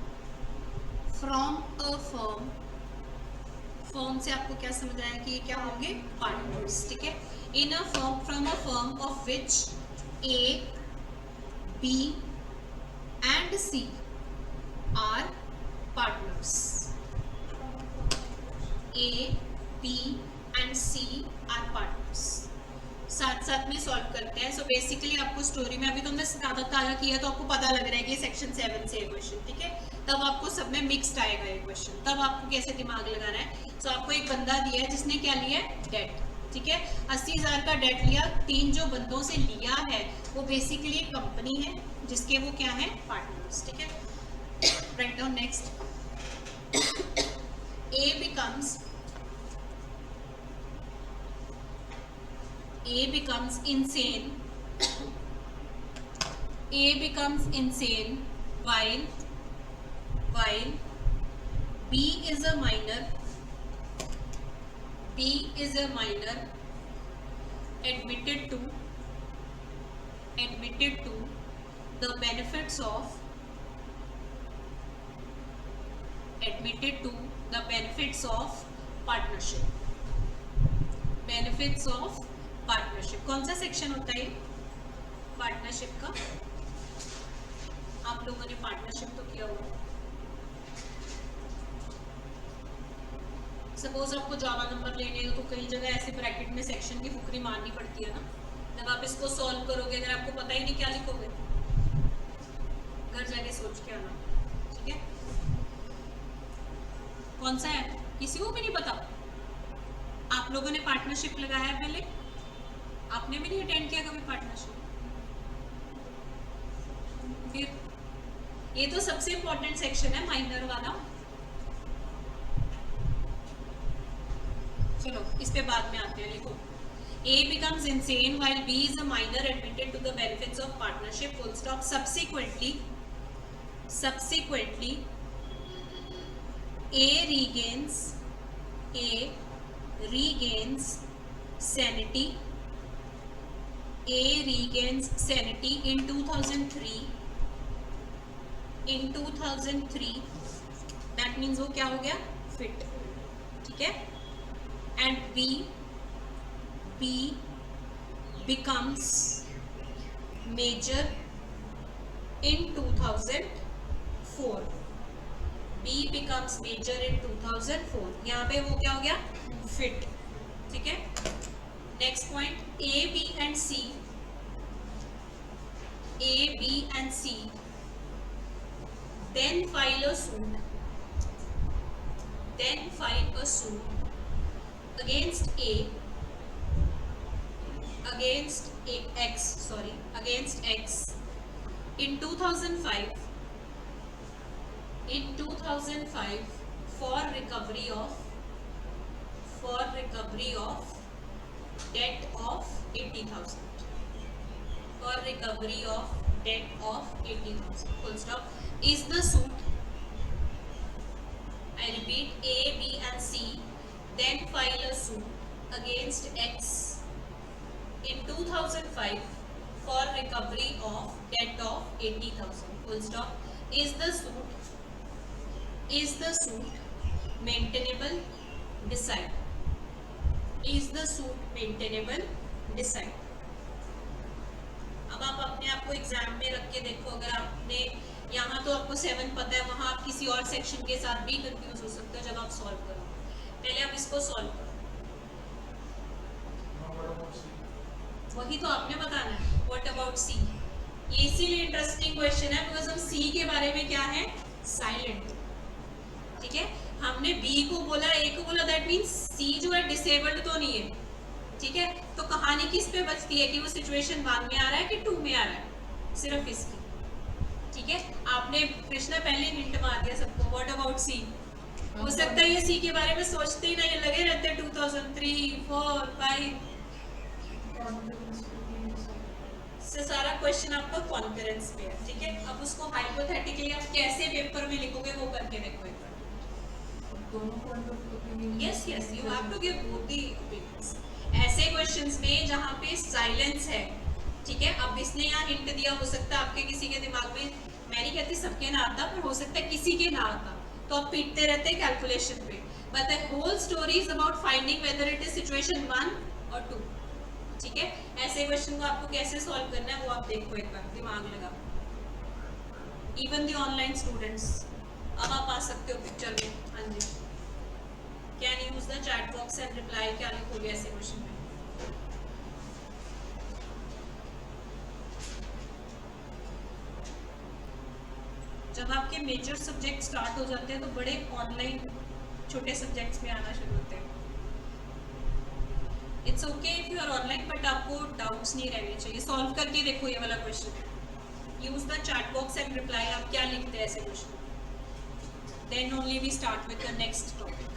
firm से आपको क्या समझ आया कि ये क्या होंगे, पार्टनर्स। ठीक है, in a firm, from a firm of which A, B and C are partners, A, B and C are partners। साथ साथ में सॉल्व करते हैं। सो बेसिकली आपको स्टोरी में अभी तो हमने ज्यादा ताजा किया तो आपको पता लग रहा है कि सेक्शन 7 से ये क्वेश्चन। ठीक है, तब आपको सब में मिक्स्ड आएगा ये क्वेश्चन, तब आपको कैसे दिमाग लगाना है। सो आपको एक बंदा दिया है जिसने क्या लिया है, डेट। ठीक है, 80,000 का डेट लिया, 3 जो बंदों से लिया है वो बेसिकली एक कंपनी है जिसके वो क्या है, पार्टनर्स। ठीक है, write down next, A becomes insane while B is a minor admitted to the benefits of partnership. कौन सा सेक्शन होता है पार्टनरशिप का? आप लोगों ने पार्टनरशिप तो किया होगा। सपोज आपको जावा नंबर लेने हैं तो कई जगह ऐसे ब्रैकेट में सेक्शन की फुकरी मारनी पड़ती है ना, जब आप इसको सॉल्व करोगे अगर आपको पता ही नहीं क्या लिखोगे, घर जाके सोच के आना। ठीक है, कौन सा है किसी को भी नहीं पता? आप लोगों ने पार्टनरशिप लगाया है पहले? आपने भी नहीं अटेंड किया कभी पार्टनरशिप? फिर ये तो सबसे इंपॉर्टेंट सेक्शन है, माइनर वाला। चलो इस पे बाद में आते हैं। लिखो, A becomes insane while B is a minor admitted to the benefits of partnership, full stop। Subsequently A regains sanity in 2003। That means वो क्या हो गया, फिट। ठीक है, and B becomes major in 2004। B becomes major in 2004। यहाँ पे वो क्या हो गया, फिट। ठीक है, next point, A, B and C then file a suit against X in 2005 for recovery of debt of 80,000, for recovery of debt of 80,000, full stop। Is the suit, I repeat, A, B and C then file a suit against X in 2005 for recovery of debt of 80,000, full stop। Is the suit maintainable? Decide। Is the suit maintainable? Decide। अब आप अपने आप आपको exam में रख के देखो, अगर आपने यहाँ तो आपको 7 पता है, वहाँ आप किसी और सेक्शन के साथ भी कंफ्यूज हो सकते हो जब आप सॉल्व करो। पहले आप इसको सॉल्व करो, वही तो आपने बताना है। What about C? ये इसीलिए इंटरेस्टिंग क्वेश्चन है बिकॉज हम सी के बारे में क्या है, साइलेंट। ठीक है, हमने बी को बोला, ए को बोला, दैट मीन्स सी जो है डिसेबल्ड तो नहीं है। ठीक है, तो कहानी किस पे बचती है कि वो सिचुएशन 1 में आ रहा है कि 2 में आ रहा है, सिर्फ इसकी। ठीक है, आपने कृष्णा पहले हिंट मार दिया सबको। What about C? हो सकता है ये सी के बारे में सोचते ही नहीं, लगे रहते हैं 2003, 4, 5 से। सारा क्वेश्चन आपका कॉन्फिडेंस पे है। ठीक है, अब उसको हाइपोथेटिकली आप कैसे पेपर में लिखोगे वो करके देखो एक बार। Yes yes, you have to give both the opinions. ऐसे क्वेश्चंस में जहाँ पे साइलेंस है, ठीक है, अब इसने यहाँ हिंट दिया, हो सकता है आपके किसी के दिमाग में, मैं नहीं कहती सबके ना आता, पर हो सकता है किसी के ना आता, तो आप पीटते रहते हैं कैलकुलेशन पे। But the whole story is about finding whether it is situation 1 और 2। ठीक है, ऐसे क्वेश्चन को आपको कैसे सॉल्व करना है वो आप देखो एक बार, दिमाग लगा। इवन द ऑनलाइन स्टूडेंट्स, अब आप आ सकते हो पिक्चर में। हाँ जी, can use the chat box and reply. क्या लिखोगे ऐसे क्वेश्चन में? जब आपके मेजर सब्जेक्ट स्टार्ट हो जाते हैं तो बड़े ऑनलाइन छोटे सब्जेक्ट्स में आना शुरू होते हैं। It's okay if you are online, but आपको डाउट्स नहीं रहने चाहिए। सॉल्व करके देखो ये वाला question. Use the chat box and reply. आप क्या लिखते हैं ऐसे question, then only we start with the next topic.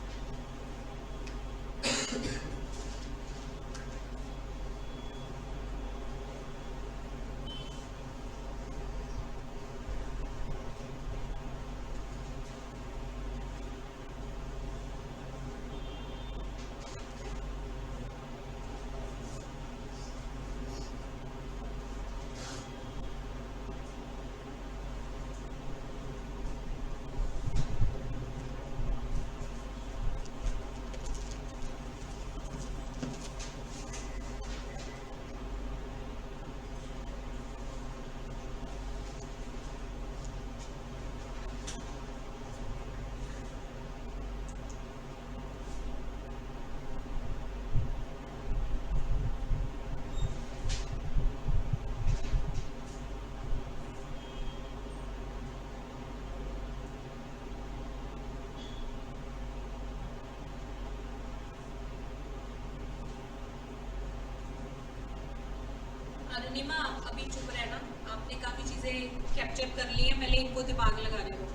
Arunima, अभी चुप रहना, आपने काफी चीजें कैप्चर कर ली है, पहले इनको दिमाग लगाने दो।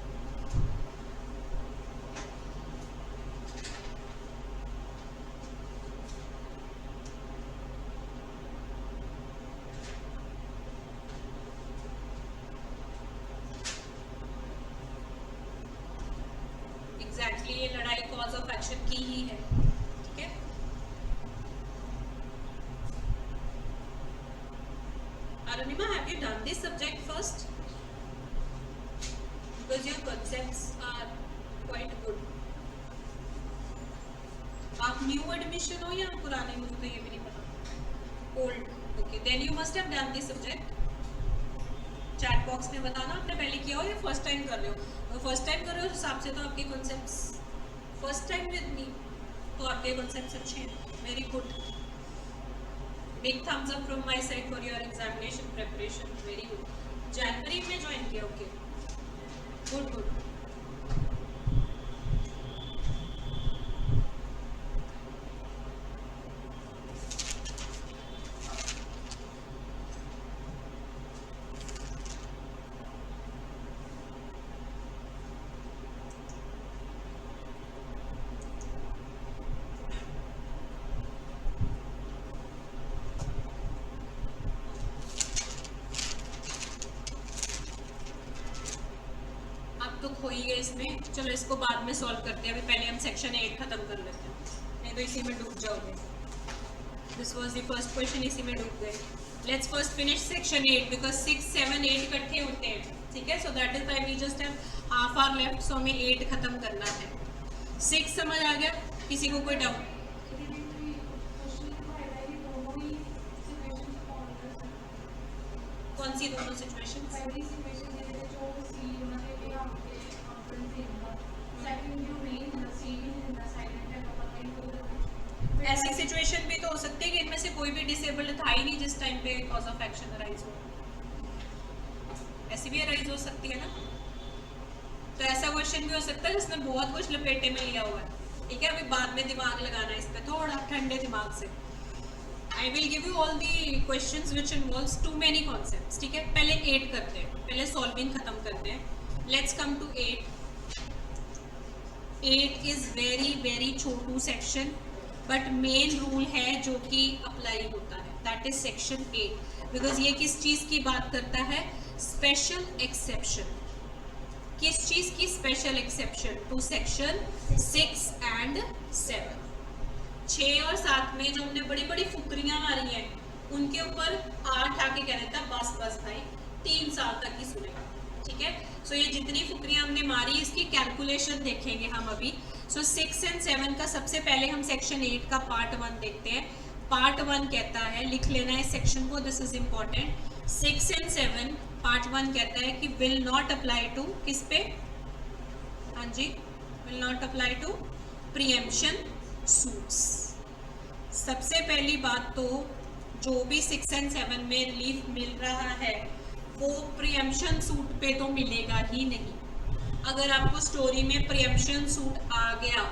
एग्जैक्टली, ये लड़ाई कॉज ऑफ एक्शन की ही है। ठीक है, Arunima, have you done this subject first? Because your concepts are quite good. आप न्यू एडमिशन हो या पुराने? मुझे तो ये भी नहीं पता। Old, okay, then you must have done this subject. Chat box में बताना आपने पहले किया हो या फर्स्ट टाइम कर रहे हो। अगर फर्स्ट टाइम कर रहे हो उस हिसाब से तो आपके concepts, first time with me, तो आपके कॉन्सेप्ट्स अच्छे हैं। Very good, big thumbs up from my side for your examination preparation. Very good. January में join किया, okay. Good good. तो खो ही गए इसमें, चलो इसको बाद में सॉल्व करते हैं। अभी पहले हम सेक्शन 8 खत्म कर लेते हैं, नहीं तो इसी में डूब जाओगे। This was the first question, इसी में डूब गए। Let's first finish section 8 because 6, 7, 8 इकट्ठे होते हैं। ठीक है, so that is why we just have half hour left, so हमें 8 खत्म करना है। 6 समझ आ गया? किसी को कोई डाउट? कौन सी दोनों सिचुएशन? पहली सिचुएशन ये है जो सी उन्होंने भी हमके कॉन्फ्रेंस देगा, सेकंड जो main see in the silent है तो पता ही नहीं। ऐसी सिचुएशन भी तो हो सकती है कि इनमें से कोई भी डिसेबल्ड था ही नहीं जिस टाइम पे कॉज ऑफ एक्शन अराइज हो, ऐसी भी अराइज हो सकती है ना। तो ऐसा क्वेश्चन भी हो सकता है जिसने बहुत कुछ लपेटे में लिया हुआ है, ठीक है। अभी बाद में दिमाग लगाना है इस पे थोड़ा ठंडे दिमाग से। I will give you all the questions which involves too many concepts, ठीक है। पहले 8 करते हैं, पहले सॉल्विंग खत्म करते हैं। Let's come to 8। 8 is very very छोटू सेक्शन, बट मेन रूल है जो कि अप्लाई होता है, दैट इज सेक्शन 8, बिकॉज ये किस चीज की बात करता है? Special exception. किस चीज की special exception? To section 6 and 7। 6 और 7 में जो हमने बड़ी बड़ी फुकरियां मारी हैं उनके ऊपर 8 आके कह देता बस बस भाई 3 साल तक ही सुनेगा, ठीक है। सो ये जितनी फुकरियां हमने मारी इसकी कैलकुलेशन देखेंगे हम अभी। सो 6 एंड 7 का सबसे पहले हम सेक्शन 8 का पार्ट 1 देखते हैं। पार्ट 1 कहता है, लिख लेना है सेक्शन को, this is important. 6 and 7 part 1 कहता है कि विल नॉट अप्लाई टू, किस पे? हाँ जी, will not apply to preemption suits. सबसे पहली बात तो जो भी 6 एंड 7 में रिलीफ मिल रहा है वो प्रीएम्पशन सूट पे तो मिलेगा ही नहीं। अगर आपको स्टोरी में प्रीएम्पशन सूट आ गया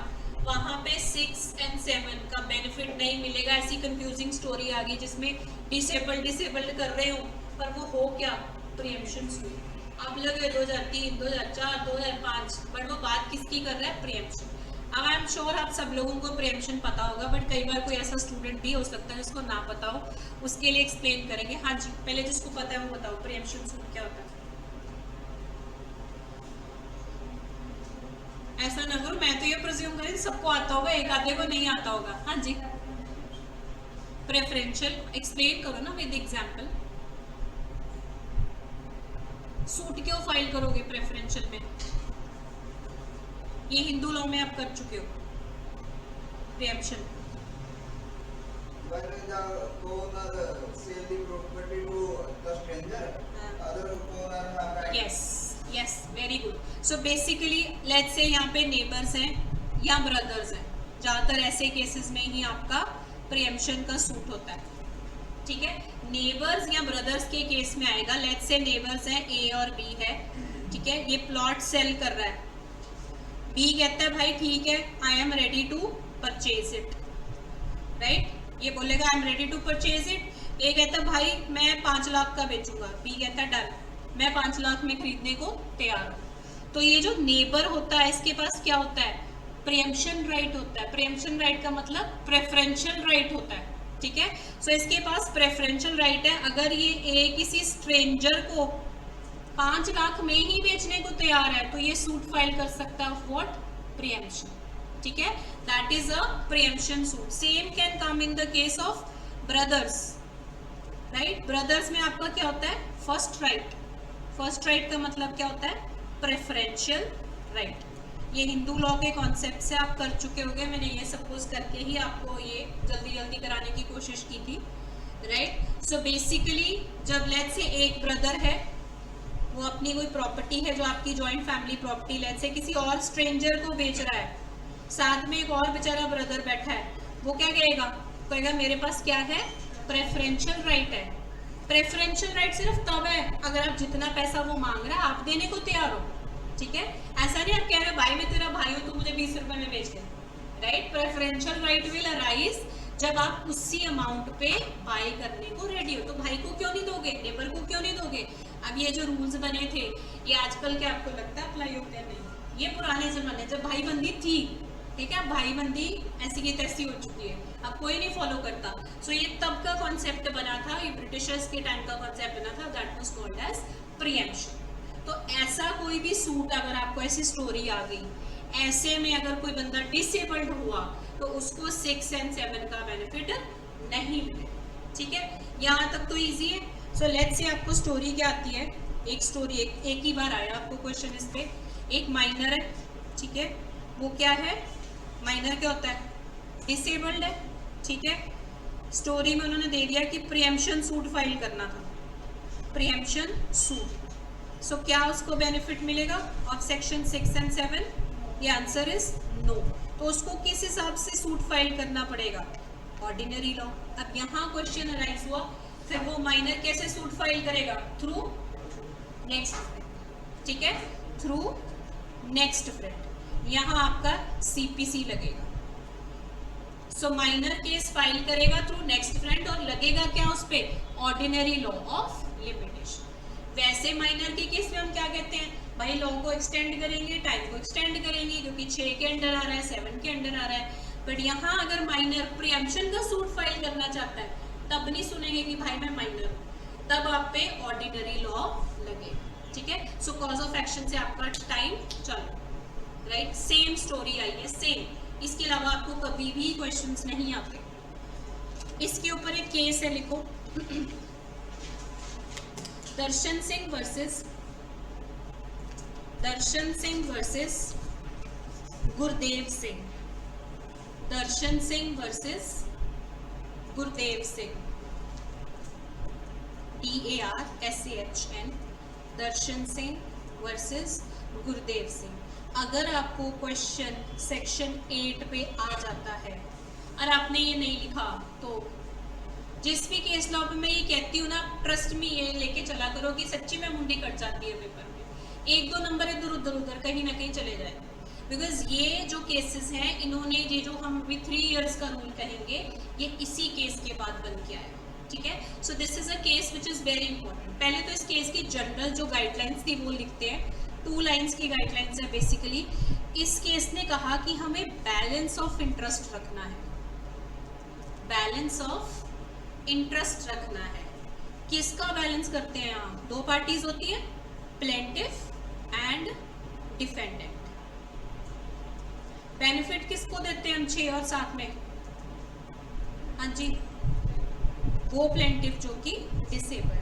वहां पे 6 एंड 7 का बेनिफिट नहीं मिलेगा। ऐसी कंफ्यूजिंग स्टोरी आ गई जिसमें डिसेबल्ड कर रहे हो पर वो हो क्या? Preemption suit. अब लगे 2003, 2004, 2005, बट वो बात किसकी कर रहा है? प्रीएम्पशन। अब आई एम श्योर आप सब लोगों को प्रीएम्पशन पता होगा, बट कई बार कोई ऐसा स्टूडेंट भी हो सकता है जिसको ना पता हो, उसके लिए एक्सप्लेन करेंगे। हाँ जी, पहले जिसको पता है वो बताओ प्रीएम्पशन सूट क्या होता है। ऐसा ना करो, मैं तो ये प्रिज्यूम करें सबको आता होगा, एक आधे को नहीं आता होगा। हाँ जी, प्रेफरेंशियल एक्सप्लेन करो ना विद एग्जांपल। सूट क्यों फाइल करोगे प्रेफरेंशियल में? ये हिंदू लॉ में आप कर चुके हो preemption. When the owner sell the property to the stranger, other owner have right. Yes, very good. So basically let's say यहाँ पे नेबर्स हैं या ब्रदर्स हैं, ज़्यादातर ऐसे केसेस में ही आपका प्रीएम्पशन का सूट होता है, ठीक है। नेबर्स या ब्रदर्स के केस में आएगा। लेट्स से नेबर्स हैं, ए और बी है, ठीक है। ये प्लॉट सेल कर रहा है, बी कहता है भाई ठीक है I am ready to purchase it, right. ये बोलेगा I am ready to purchase it. A कहता है भाई मैं 5 लाख का बेचूंगा, बी कहता है डन, मैं 5 लाख में खरीदने को तैयार हूँ। तो ये जो नेबर होता है इसके पास क्या होता है? प्रीएम्पशन राइट होता है। प्रीएम्पशन राइट का मतलब प्रेफरेंशियल राइट होता है, ठीक है। सो इसके पास प्रेफरेंशियल राइट है। अगर ये ए किसी स्ट्रेंजर को 5 लाख में ही बेचने को तैयार है तो ये सूट फाइल कर सकता है ऑफ व्हाट? प्रीएम्पशन, ठीक है। That is a preemption suit. Same can come in the case of brothers, right. Brothers में आपका क्या होता है? First right. फर्स्ट राइट का मतलब क्या होता है? Preferential right. ये हिंदू लॉ के कॉन्सेप्ट से आप कर चुके होंगे, मैंने ये सपोज करके ही आपको ये जल्दी जल्दी कराने की कोशिश की थी, राइट। सो बेसिकली जब लेट्स से एक ब्रदर है, वो अपनी कोई प्रॉपर्टी है जो आपकी joint family property let's say किसी और स्ट्रेंजर को बेच रहा है, साथ में एक और बेचारा ब्रदर बैठा है, वो क्या कहेगा मेरे पास क्या है? प्रेफरेंशियल राइट है। प्रेफरेंशियल राइट सिर्फ तब है अगर आप जितना पैसा वो मांग रहा है आप देने को तैयार हो, ठीक है। ऐसा नहीं आप कह रहे भाई मैं तेरा भाई हूँ, तू मुझे 20 रुपए में बेच दे, right. Preferential right will arise जब आप उसी अमाउंट पे बाय करने को रेडी हो। तो भाई को क्यों नहीं दोगे? नेबर को क्यों नहीं दोगे? अब ये जो रूल्स बने थे ये आजकल क्या आपको लगता है अप्लाई होते हैं? नहीं, ये पुराने जमाने जब भाईबंदी थी, ठीक है। भाईबंदी ऐसी की तैसी हो चुकी है, अब कोई नहीं फॉलो करता। सो ये तब का कॉन्सेप्ट बना था, ये ब्रिटिशर्स के टाइम का कॉन्सेप्ट बना था, that was called as preemption. तो ऐसा कोई भी सूट अगर आपको ऐसी स्टोरी आ गई, ऐसे में अगर कोई बंदा डिसेबल्ड हुआ तो उसको 6 एंड 7 का बेनिफिट नहीं मिले, ठीक है। यहाँ तक तो इजी है। सो लेट्स से आपको स्टोरी क्या आती है? एक स्टोरी एक ही बार आया आपको क्वेश्चन इस पे। एक माइनर है, ठीक है। वो क्या है? माइनर क्या होता है? डिसेबल्ड है, ठीक है। स्टोरी में उन्होंने दे दिया कि प्रीएम्पशन सूट फाइल करना था, प्रीएम्पशन सूट। सो क्या उसको बेनिफिट मिलेगा ऑफ सेक्शन 6 and 7? ये आंसर इज नो। तो उसको किस हिसाब से सूट फाइल करना पड़ेगा? Ordinary law. अब यहाँ क्वेश्चन अराइज हुआ, फिर वो माइनर कैसे सूट फाइल करेगा? थ्रू नेक्स्ट फ्रेंड, ठीक है, थ्रू नेक्स्ट फ्रेंड। यहाँ आपका सीपीसी लगेगा। सो माइनर केस फाइल करेगा थ्रू नेक्स्ट फ्रेंड और लगेगा क्या उस पे? Ordinary law of limitation. वैसे माइनर के केस में हम क्या कहते हैं भाई? लॉ को एक्सटेंड करेंगे, टाइम को एक्सटेंड करेंगे, क्योंकि 6 के अंडर आ रहा है, 7 के अंडर आ रहा है। बट यहाँ अगर माइनर प्रीएम्पशन का सूट फाइल करना चाहता है तब नहीं सुनेंगे कि भाई मैं माइनर हूँ, तब आप पे ऑर्डिनरी लॉ लगे, ठीक है। सो कॉज ऑफ एक्शन से आपका टाइम चलो, राइट, सेम स्टोरी आई है, सेम। इसके अलावा आपको कभी भी क्वेश्चंस नहीं आते। इसके ऊपर एक केस है, लिखो दर्शन सिंह वर्सेस गुरदेव सिंह। दर्शन सिंह वर्सेस गुरदेव सिंह, DARSAHN, दर्शन सिंह वर्सेस गुरदेव सिंह। अगर आपको क्वेश्चन सेक्शन 8 पे आ जाता है और आपने ये नहीं लिखा, तो जिस भी केस लॉ पे मैं ये कहती हूँ ना, ट्रस्ट में ये लेके चला करो कि सच्ची में मुंडी कट जाती है पेपर में। 1-2 नंबर इधर उधर कहीं ना कहीं चले जाए, बिकॉज ये जो केसेस हैं, इन्होंने ये जो हम अभी 3 इयर्स का रूल कहेंगे, ये इसी केस के बाद बन के आया, ठीक है। So this is a case which is very important. पहले तो इस केस की जनरल जो गाइडलाइंस थी वो लिखते हैं। 2 लाइन्स की गाइडलाइंस है बेसिकली। इस केस ने कहा कि हमें बैलेंस ऑफ इंटरेस्ट रखना है, बैलेंस ऑफ इंटरेस्ट रखना है। किसका बैलेंस करते हैं आप? 2 पार्टीज होती है, प्लेंटिफ एंड डिफेंडेंट। बेनिफिट किसको देते हैं हम? 6 और 7 में? हाँ जी, वो प्लेंटिफ जो कि डिसेबल्ड है,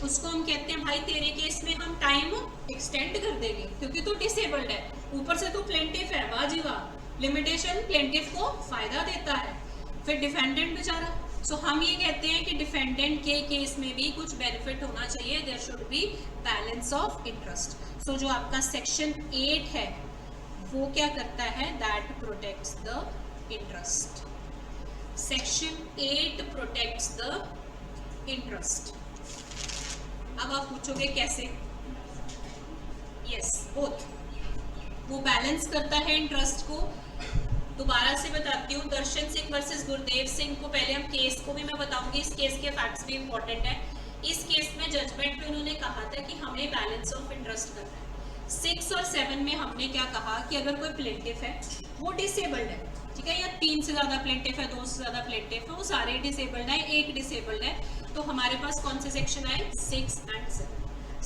उसको हम कहते हैं भाई तेरे केस में हम टाइम एक्सटेंड कर देंगे क्योंकि तू डिसेबल्ड है, ऊपर से तू प्लेंटिफ है, वाह जी वाह। लिमिटेशन प्लेंटिफ को फायदा देता है। फिर डिफेंडेंट बेचारा, सो हम ये कहते हैं कि डिफेंडेंट के केस में भी कुछ बेनिफिट होना चाहिए, there should be balance of interest. So जो आपका सेक्शन 8 है वो क्या करता है? That protects the interest. Section 8 protects the interest. अब आप पूछोगे कैसे? Yes, both. वो बैलेंस करता है इंटरेस्ट को। दोबारा से बताती हूँ, दर्शन सिंह वर्सेस गुरदेव सिंह को पहले हम केस को भी मैं बताऊंगी, इस केस के फैक्ट्स भी इंपॉर्टेंट है। इस केस में जजमेंट में उन्होंने कहा था कि हमें बैलेंस ऑफ इंटरेस्ट करना है। 6 और 7 में हमने क्या कहा कि अगर कोई प्लेंटिफ है वो डिसेबल्ड है, ठीक है, या 3 से ज़्यादा प्लेंटिफ है, 2 से ज़्यादा प्लेंटिफ है, वो सारे डिसेबल्ड है, एक डिसेबल्ड है, तो हमारे पास कौन से सेक्शन आए? 6 and 7।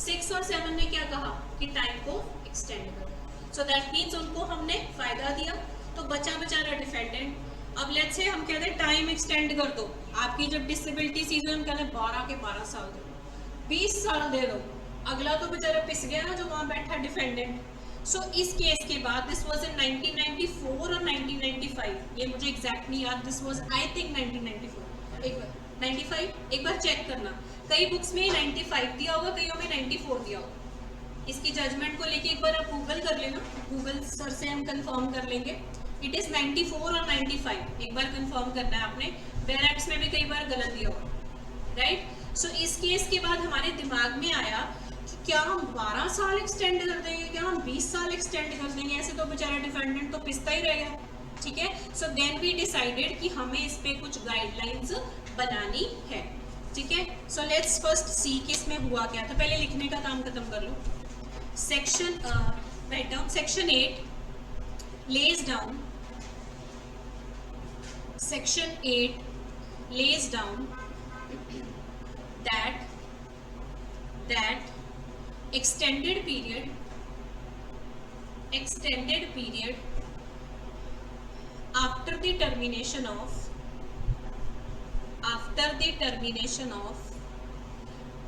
6 और 7 ने क्या कहा कि टाइम को एक्सटेंड करो। सो दैट मीन्स उनको हमने फायदा दिया, तो बचा बेचारा डिफेंडेंट। अब लेट्स से हम कहते हैं टाइम एक्सटेंड कर दो, आपकी जब डिसेबिलिटी सीजन हम कहते हैं 12 के 12 साल दे दो, 20 साल दे दो, अगला तो बेचारा पिस गया ना जो वहाँ बैठा डिफेंडेंट। सो इस केस के बाद दिस वाज इन 1994 और 1995, ये मुझे एग्जैक्ट नहीं याद, दिस वाज आई थिंक 1994, एक बार 95, एक बार चेक करना, कई बुक्स में 95 दिया होगा, कईयों में 94 दिया होगा। इसकी जजमेंट को लेके एक बार आप गूगल कर लेना, गूगल सर से हम कंफर्म कर लेंगे। इट इज़ 94 और 95, एक बार कंफर्म करना है आपने। बैलेट्स में भी कई बार गलत दिया होगा, राइट। सो इस केस के बाद हमारे दिमाग में आया कि क्या हम 12 साल एक्सटेंड कर देंगे, क्या हम 20 साल एक्सटेंड कर देंगे, ऐसे तो बेचारा डिफेंडेंट तो पिसता ही रहेगा, ठीक है। सो देन वी डिसाइडेड कि हमें इस पे कुछ गाइडलाइंस बनानी है, ठीक है। सो लेट्स फर्स्ट सी कि इसमें हुआ क्या था। पहले लिखने का काम खत्म कर लो। Section write down, section 8 lays down, section 8 lays down that extended period after the termination of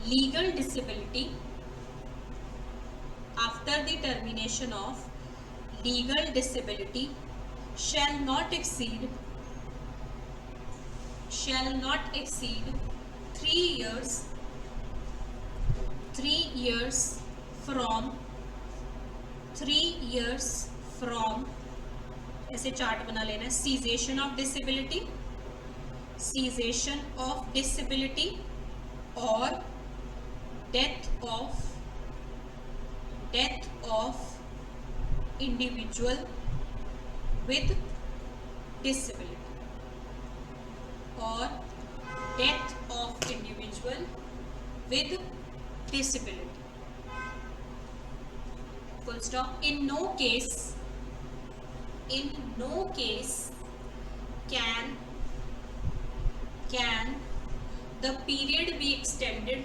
legal disability, after the termination of legal disability shall not exceed 3 years 3 years from ऐसे चार्ट बना लेना है, cessation of disability और death of individual with disability or death of individual with disability, full stop. In no case can the period be extended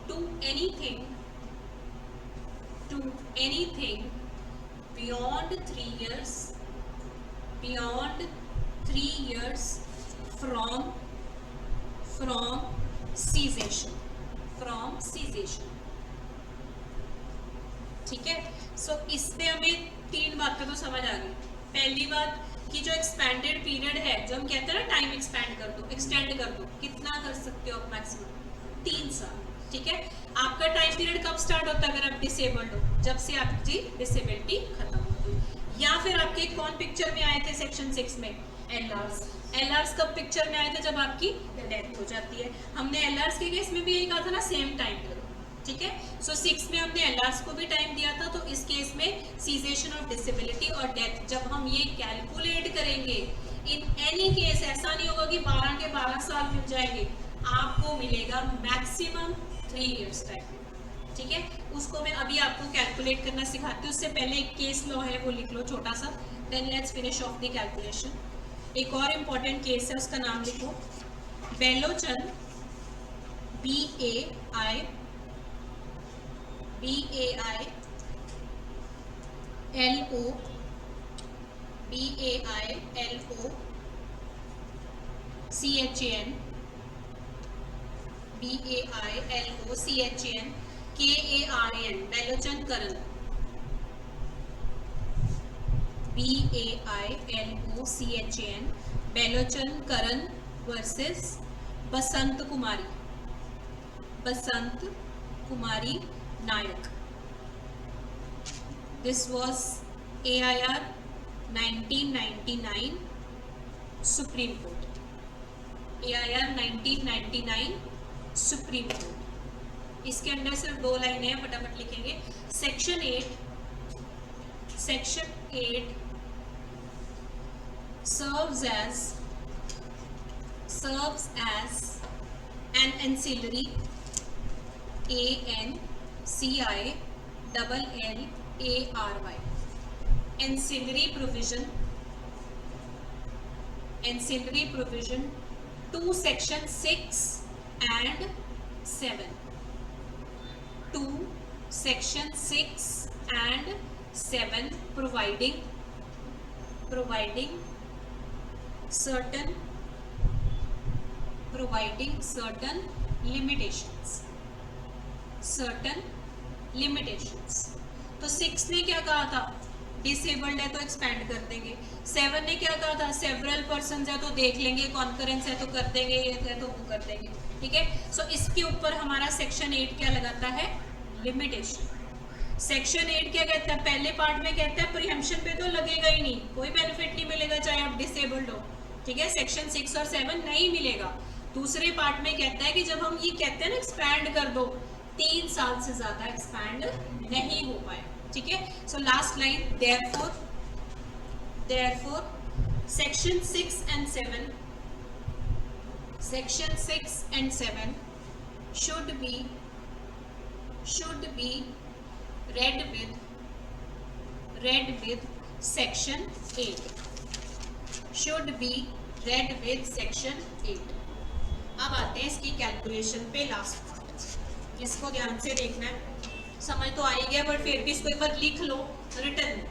to anything beyond 3 years from cessation. ठीक है. सो इससे हमें 3 बातें तो समझ आ गई. पहली बात कि जो एक्सपेंडेड पीरियड है, जो हम कहते हैं ना टाइम एक्सपेंड कर दो, एक्सटेंड कर दो, कितना कर सकते हो आप मैक्सिमम 3 साल. ठीक है. आपका टाइम पीरियड कब स्टार्ट होता है अगर आप डिसेबल्ड हो? जब से आपकी डिसेबिलिटी खत्म होगी. या फिर आपके कौन पिक्चर में आए थे सेक्शन 6 में? एलआर्स कब पिक्चर में आए थे? जब आपकी डेथ हो जाती है. हमने एलआर्स के केस में भी यही कहा था ना, सेम टाइम करो. ठीक है. सो 6 में हमने एलआर्स को भी टाइम दिया था. तो इस केस में सीजेशन ऑफ डिसेबिलिटी और डेथ जब हम ये कैलकुलेट करेंगे, इन एनी केस ऐसा नहीं होगा कि 12 के 12 साल मिल जाएंगे, आपको मिलेगा मैक्सिमम 3 इयर्स टाइम. ठीक है. उसको मैं अभी आपको कैलकुलेट करना सिखाती हूँ. उससे पहले एक केस लॉ है, वो लिख लो छोटा सा. Then let's finish off the calculation. एक और इम्पॉर्टेंट केस है, उसका नाम लिखो. Bailochan, BAILO CHAN KARN, Bailochan Karan, BAILO CHAN, Bailochan Karan versus Basant Kumari Nayak. This was AIR 1999 Supreme Court. AIR 1999 Supreme Court. इसके अंदर सिर्फ 2 लाइनें हैं, फटाफट लिखेंगे. Section 8 serves as an ancillary, ANCILLLARY, ancillary provision to section 6 and 7, to section 6 and 7, providing certain limitations. तो 6 ने क्या कहा था? डिसेबल्ड है तो एक्सपेंड कर देंगे. 7 ने क्या कहा था? सेवरल पर्सन्स है तो देख लेंगे, कॉन्करेंस है तो कर देंगे, ये है तो वो कर देंगे. ठीक है. सो इसके ऊपर हमारा सेक्शन 8 क्या लगाता है? लिमिटेशन. सेक्शन 8 क्या कहता है? पहले पार्ट में कहता है प्रीएम्पशन पे तो लगेगा ही नहीं, कोई बेनिफिट नहीं मिलेगा चाहे आप डिसेबल्ड हो. ठीक है. सेक्शन 6 और 7 नहीं मिलेगा. दूसरे पार्ट में कहता है कि जब हम ये कहते हैं ना एक्सपैंड कर दो, 3 साल से ज्यादा एक्सपैंड नहीं हो पाए. ठीक है. So last line, therefore section 6 and 7 should be read with section 8. should be read with section 8. अब आते हैं इसकी कैलकुलेशन पे. लास्ट पार्ट इसको ध्यान से देखना है. समझ तो आ ही गया, बट फिर भी इसको एक बार लिख लो रिटर्न.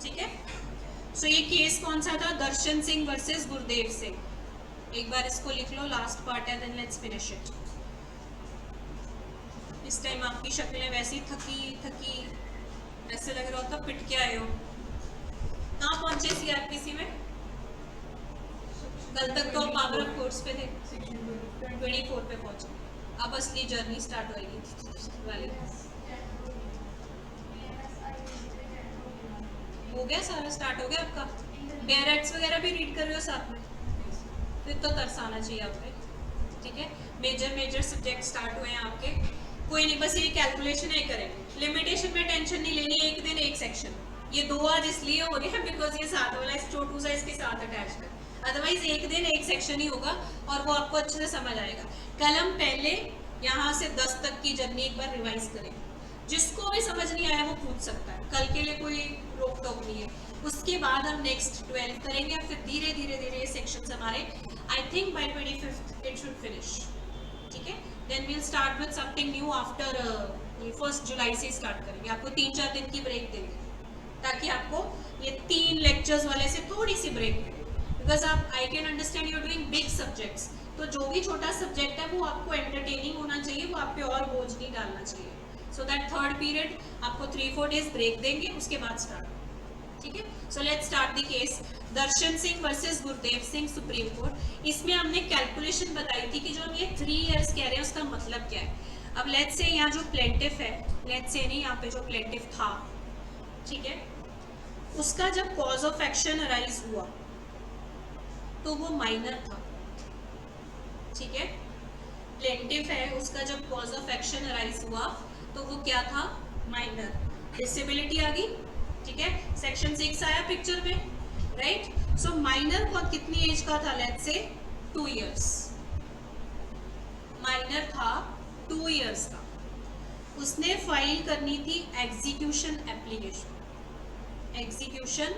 ठीक है. सो ये केस कौन सा था? दर्शन सिंह वर्सेस गुरदेव सिंह. एक बार इसको लिख लो, लास्ट पार्ट है. Then let's finish it. इस टाइम आपकी शक्लें वैसी थकी ऐसे लग रहा होता पिट के आए हो. कहाँ पहुंचे CRPC में? कल तक तो पावर ऑफ कोर्स पे थे, 24 पे पहुंचे, अब असली जर्नी स्टार्ट होएगी वाली। हो गया सारा, स्टार्ट हो गया आपका। बेयरट्स वगैरह भी रीड कर रहे हो साथ में, फिर तो तरस आना चाहिए आप पे, ठीक है। मेजर सब्जेक्ट स्टार्ट हुए हैं आपके, कोई नहीं, बस ये कैलकुलेशन ही करें। लिमिटेशन में टेंशन नहीं लेनी, एक दिन एक सेक्शन। ये 2 आज इसलिए हो रही है बिकॉज ये साथ वाला इस छोटू सा इसके साथ अटैच्ड है, अदरवाइज एक दिन एक सेक्शन ही होगा और वो आपको अच्छे से समझ आएगा। कल हम पहले यहाँ से 10 तक की जर्नी एक बार रिवाइज करें, जिसको भी समझ नहीं आया वो पूछ सकता है, कल के लिए कोई रोक टोक नहीं है। उसके बाद हम नेक्स्ट 12 करेंगे और फिर धीरे धीरे ये सेक्शंस हमारे I think by 25th it should finish, ठीक है। Then we'll start with something new after 1 जुलाई से स्टार्ट करेंगे। आपको 3-4 दिन की ब्रेक देंगे ताकि आपको ये 3 लेक्चर्स वाले से थोड़ी सी ब्रेक मिले, बिकॉज आप I can understand you are doing big subjects, तो जो भी छोटा सब्जेक्ट है वो आपको एंटरटेनिंग होना चाहिए, वो आप पे और बोझ नहीं डालना चाहिए। सो दैट थर्ड पीरियड आपको 3-4 डेज ब्रेक देंगे, उसके बाद स्टार्ट, ठीक है। So let's start the case Darshan Singh versus Gurdev Singh supreme court. इसमें हमने कैलकुलेशन बताई थी कि जो हम ये 3 इयर्स कह रहे हैं उसका मतलब क्या है। अब लेट्स से यहाँ जो प्लेंटिफ है, लेट्स से नहीं, यहाँ पे जो प्लेंटिफ था, ठीक है, उसका जब कॉज ऑफ एक्शन अराइज हुआ तो वो माइनर था, ठीक है। प्लेंटिफ है, उसका जब कॉज ऑफ एक्शन अराइज हुआ तो वो क्या था, माइनर। डिसेबिलिटी आ गई, ठीक है, सेक्शन 6 आया पिक्चर में, राइट। सो माइनर कौन कितनी एज का था, लेट्स से 2 इयर्स, माइनर था 2 इयर्स का। उसने फाइल करनी थी एग्जीक्यूशन एप्लीकेशन, एग्जीक्यूशन